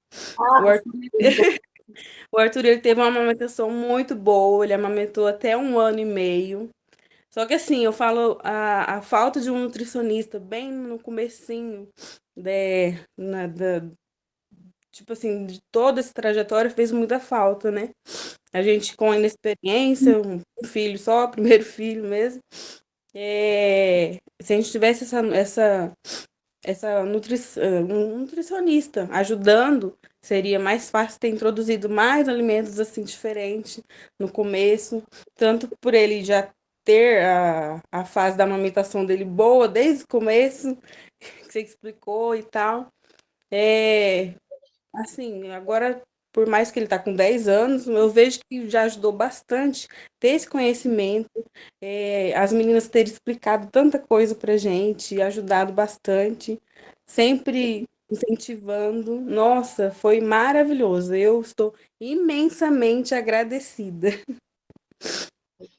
O Arthur, ele teve uma amamentação muito boa, ele amamentou até 1 ano e meio. Só que assim, eu falo, a falta de um nutricionista bem no comecinho, tipo assim, de toda essa trajetória fez muita falta, né? A gente com a inexperiência, um filho só, primeiro filho mesmo. Se a gente tivesse um nutricionista ajudando, seria mais fácil ter introduzido mais alimentos assim diferentes no começo, tanto por ele já ter a fase da amamentação dele boa desde o começo, que você explicou e tal. Assim, agora, por mais que ele está com 10 anos, eu vejo que já ajudou bastante ter esse conhecimento, as meninas terem explicado tanta coisa para gente, ajudado bastante, sempre incentivando. Nossa, foi maravilhoso. Eu estou imensamente agradecida.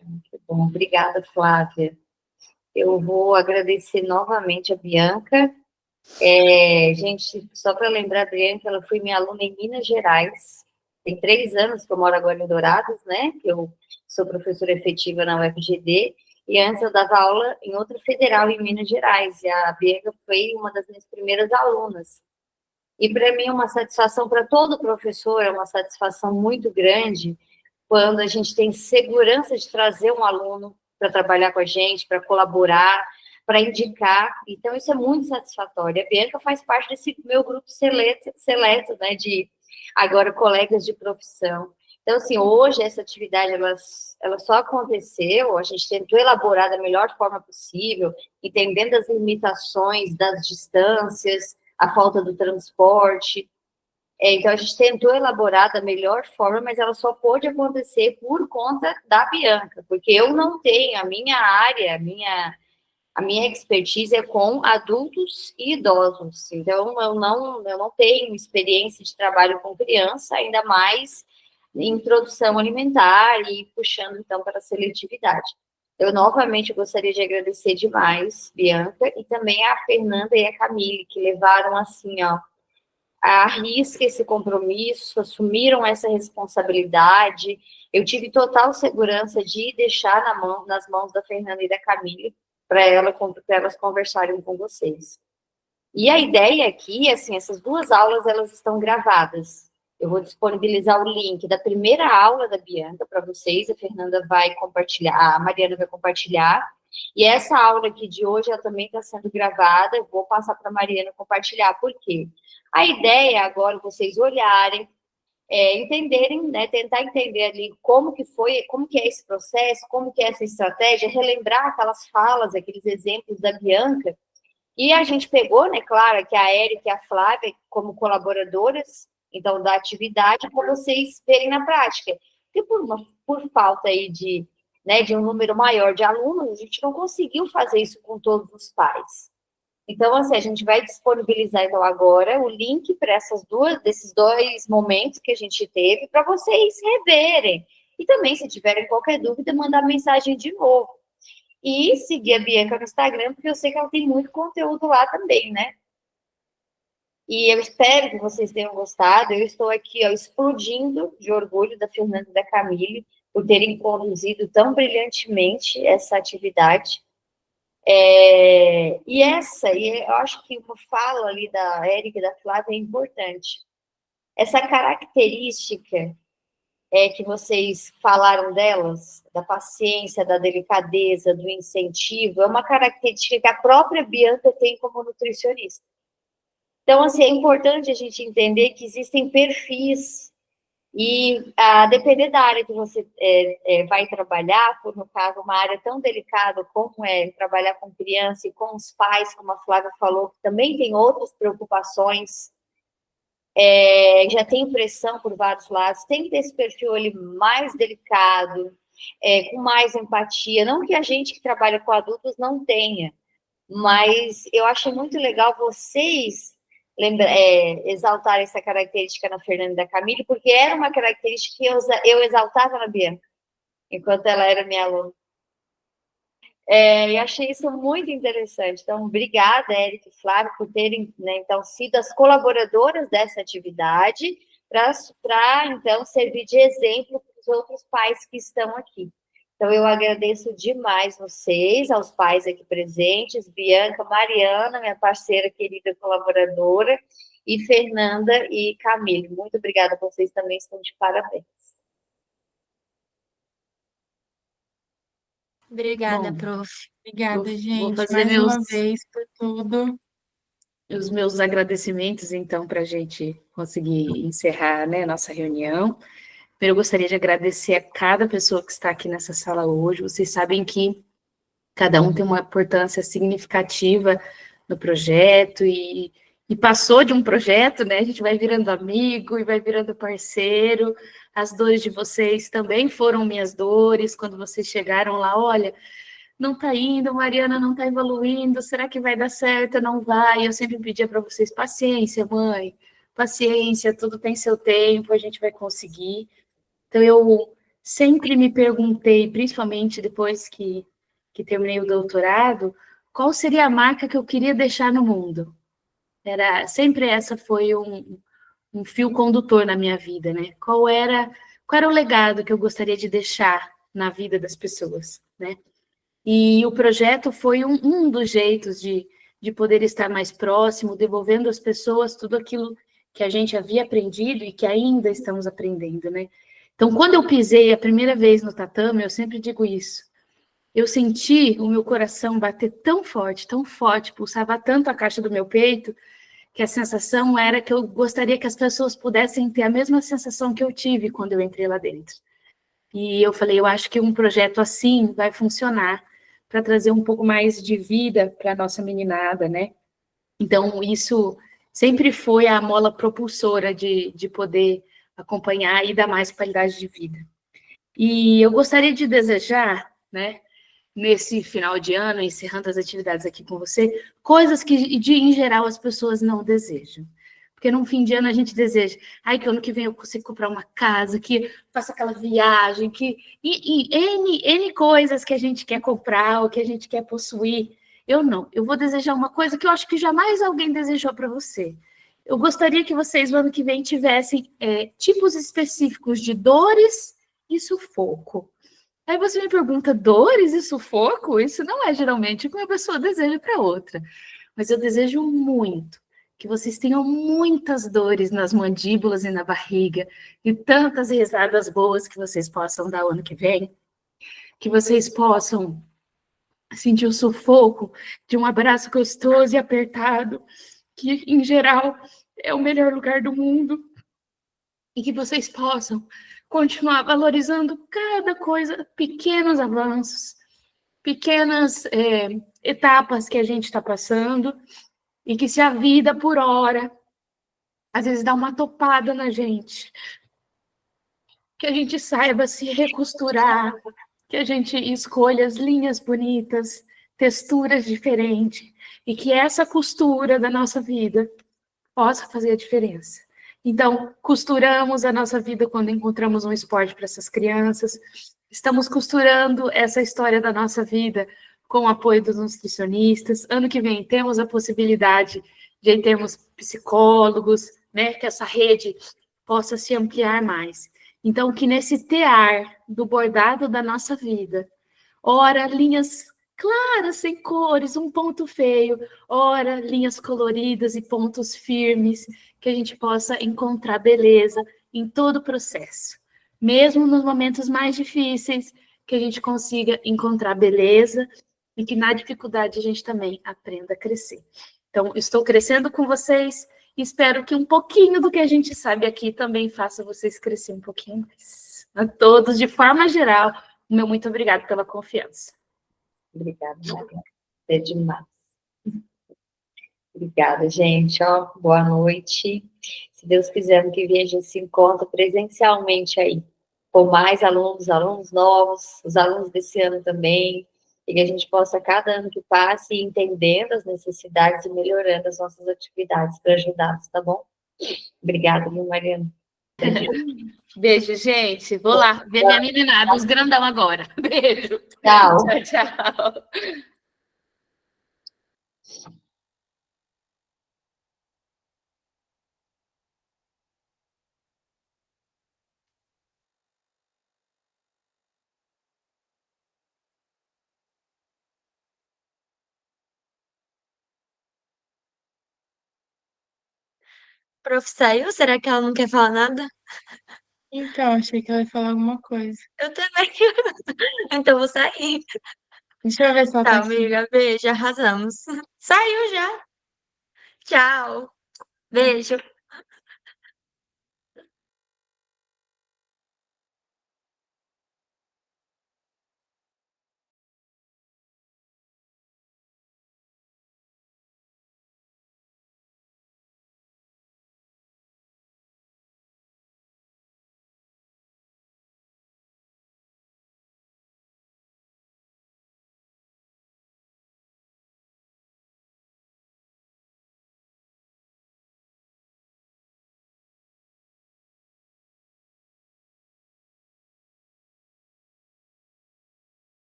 Muito bom. Obrigada, Flávia. Eu vou agradecer novamente a Bianca. Gente, só para lembrar, a Bianca, ela foi minha aluna em Minas Gerais. Tem 3 anos que eu moro agora em Dourados, né? Que eu sou professora efetiva na UFGD. E antes eu dava aula em outra federal em Minas Gerais. E a Bianca foi uma das minhas primeiras alunas. E para mim é uma satisfação, para todo professor, é uma satisfação muito grande quando a gente tem segurança de trazer um aluno para trabalhar com a gente, para colaborar, para indicar. Então, isso é muito satisfatório. A Bianca faz parte desse meu grupo seleto, né, de agora colegas de profissão. Então, assim, hoje essa atividade, ela só aconteceu, a gente tentou elaborar da melhor forma possível, entendendo as limitações das distâncias, a falta do transporte. Então, a gente tentou elaborar da melhor forma, mas ela só pôde acontecer por conta da Bianca, porque eu não tenho, a minha área, a minha expertise é com adultos e idosos. Então, eu não tenho experiência de trabalho com criança, ainda mais introdução alimentar e puxando, então, para a seletividade. Eu, novamente, gostaria de agradecer demais, Bianca, e também a Fernanda e a Camille, que levaram, assim, ó, a risca esse compromisso, assumiram essa responsabilidade. Eu tive total segurança de deixar nas mãos da Fernanda e da Camille, para elas conversarem com vocês. E a ideia aqui, assim, essas duas aulas, elas estão gravadas. Eu vou disponibilizar o link da primeira aula da Bianca para vocês, a Fernanda vai compartilhar, a Mariana vai compartilhar, e essa aula aqui de hoje, ela também está sendo gravada, eu vou passar para a Mariana compartilhar, por quê? A ideia é agora vocês olharem, entenderem, né, tentar entender ali como que é esse processo, como que é essa estratégia, relembrar aquelas falas, aqueles exemplos da Bianca, e a gente pegou, né, claro, que a Érica e a Flávia como colaboradoras, então, da atividade, para vocês verem na prática. Porque por falta aí de um número maior de alunos, a gente não conseguiu fazer isso com todos os pais. Então, assim, a gente vai disponibilizar, então, agora o link para desses dois momentos que a gente teve, para vocês reverem. E também, se tiverem qualquer dúvida, mandar mensagem de novo. E seguir a Bianca no Instagram, porque eu sei que ela tem muito conteúdo lá também, né? E eu espero que vocês tenham gostado. Eu estou aqui, ó, explodindo de orgulho da Fernanda e da Camille por terem conduzido tão brilhantemente essa atividade. E eu acho que uma fala ali da Érica e da Flávia é importante. Essa característica que vocês falaram delas, da paciência, da delicadeza, do incentivo, é uma característica que a própria Bianca tem como nutricionista. Então, assim, é importante a gente entender que existem perfis e, a depender da área que você vai trabalhar, por, no caso, uma área tão delicada como é trabalhar com criança e com os pais, como a Flávia falou, que também tem outras preocupações, já tem pressão por vários lados, tem que ter esse perfil ali mais delicado, com mais empatia, não que a gente que trabalha com adultos não tenha, mas eu achei muito legal vocês exaltar essa característica na Fernanda e da Camille, porque era uma característica que eu exaltava na Bianca, enquanto ela era minha aluna. Eu achei isso muito interessante. Então, obrigada, Érica e Flávia, por terem, né, então, sido as colaboradoras dessa atividade, para, então, servir de exemplo para os outros pais que estão aqui. Então, eu agradeço demais vocês, aos pais aqui presentes, Bianca, Mariana, minha parceira querida colaboradora, e Fernanda e Camille. Muito obrigada, vocês também estão de parabéns. Obrigada, Bom, prof. Obrigada, vou gente, fazer mais uma vez por tudo. os meus agradecimentos, então, para a gente conseguir encerrar, né, nossa reunião. Primeiro, eu gostaria de agradecer a cada pessoa que está aqui nessa sala hoje. Vocês sabem que cada um tem uma importância significativa no projeto e passou de um projeto, né? A gente vai virando amigo e vai virando parceiro. As dores de vocês também foram minhas dores quando vocês chegaram lá. Olha, não está indo, Mariana não está evoluindo, será que vai dar certo? Não vai. Eu sempre pedia para vocês paciência, mãe, paciência, tudo tem seu tempo, a gente vai conseguir. Então, eu sempre me perguntei, principalmente depois que terminei o doutorado, qual seria a marca que eu queria deixar no mundo. Sempre essa foi um fio condutor na minha vida, né? Qual era o legado que eu gostaria de deixar na vida das pessoas, né? E o projeto foi um dos jeitos de poder estar mais próximo, devolvendo às pessoas tudo aquilo que a gente havia aprendido e que ainda estamos aprendendo, né? Então, quando eu pisei a primeira vez no tatame, eu sempre digo isso. Eu senti o meu coração bater tão forte, pulsava tanto a caixa do meu peito, que a sensação era que eu gostaria que as pessoas pudessem ter a mesma sensação que eu tive quando eu entrei lá dentro. E eu falei, eu acho que um projeto assim vai funcionar para trazer um pouco mais de vida para a nossa meninada, né? Então, isso sempre foi a mola propulsora de poder acompanhar e dar mais qualidade de vida. E eu gostaria de desejar, né, nesse final de ano, encerrando as atividades aqui com você, coisas que, em geral, as pessoas não desejam. Porque no fim de ano a gente deseja, que ano que vem eu consigo comprar uma casa, que faça aquela viagem, N coisas que a gente quer comprar ou que a gente quer possuir. Eu não, eu vou desejar uma coisa que eu acho que jamais alguém desejou para você. Eu gostaria que vocês, no ano que vem, tivessem tipos específicos de dores e sufoco. Aí você me pergunta, dores e sufoco? Isso não é geralmente o que uma pessoa deseja para outra. Mas eu desejo muito que vocês tenham muitas dores nas mandíbulas e na barriga, e tantas risadas boas que vocês possam dar o ano que vem, que vocês possam sentir o sufoco de um abraço gostoso e apertado, que, em geral, é o melhor lugar do mundo, e que vocês possam continuar valorizando cada coisa, pequenos avanços, pequenas etapas que a gente está passando, e que se a vida, por hora, às vezes dá uma topada na gente, que a gente saiba se recosturar, que a gente escolha as linhas bonitas, texturas diferentes, e que essa costura da nossa vida possa fazer a diferença. Então, costuramos a nossa vida quando encontramos um esporte para essas crianças, estamos costurando essa história da nossa vida com o apoio dos nutricionistas. Ano que vem temos a possibilidade de termos psicólogos, né, que essa rede possa se ampliar mais. Então, que nesse tear do bordado da nossa vida, ora linhas claras, sem cores, um ponto feio, ora linhas coloridas e pontos firmes, que a gente possa encontrar beleza em todo o processo. Mesmo nos momentos mais difíceis, que a gente consiga encontrar beleza e que na dificuldade a gente também aprenda a crescer. Então, estou crescendo com vocês e espero que um pouquinho do que a gente sabe aqui também faça vocês crescer um pouquinho mais. A todos, de forma geral, o meu muito obrigado pela confiança. Obrigada, Maria. É demais. Obrigada, gente. Boa noite. Se Deus quiser, no que vem a gente se encontra presencialmente aí, com mais alunos novos, os alunos desse ano também, e que a gente possa, cada ano que passe, ir entendendo as necessidades e melhorando as nossas atividades para ajudá-los, tá bom? Obrigada, viu, Mariana? Beijo, gente. Vou lá ver minha meninada, os grandão agora. Beijo. Tchau. Tchau. Prof. saiu? Será que ela não quer falar nada? Então, achei que ela ia falar alguma coisa. Eu também. Então vou sair. Deixa eu ver se ela Tá, tá aqui. amiga. Beijo, arrasamos. Saiu já. Tchau. Beijo.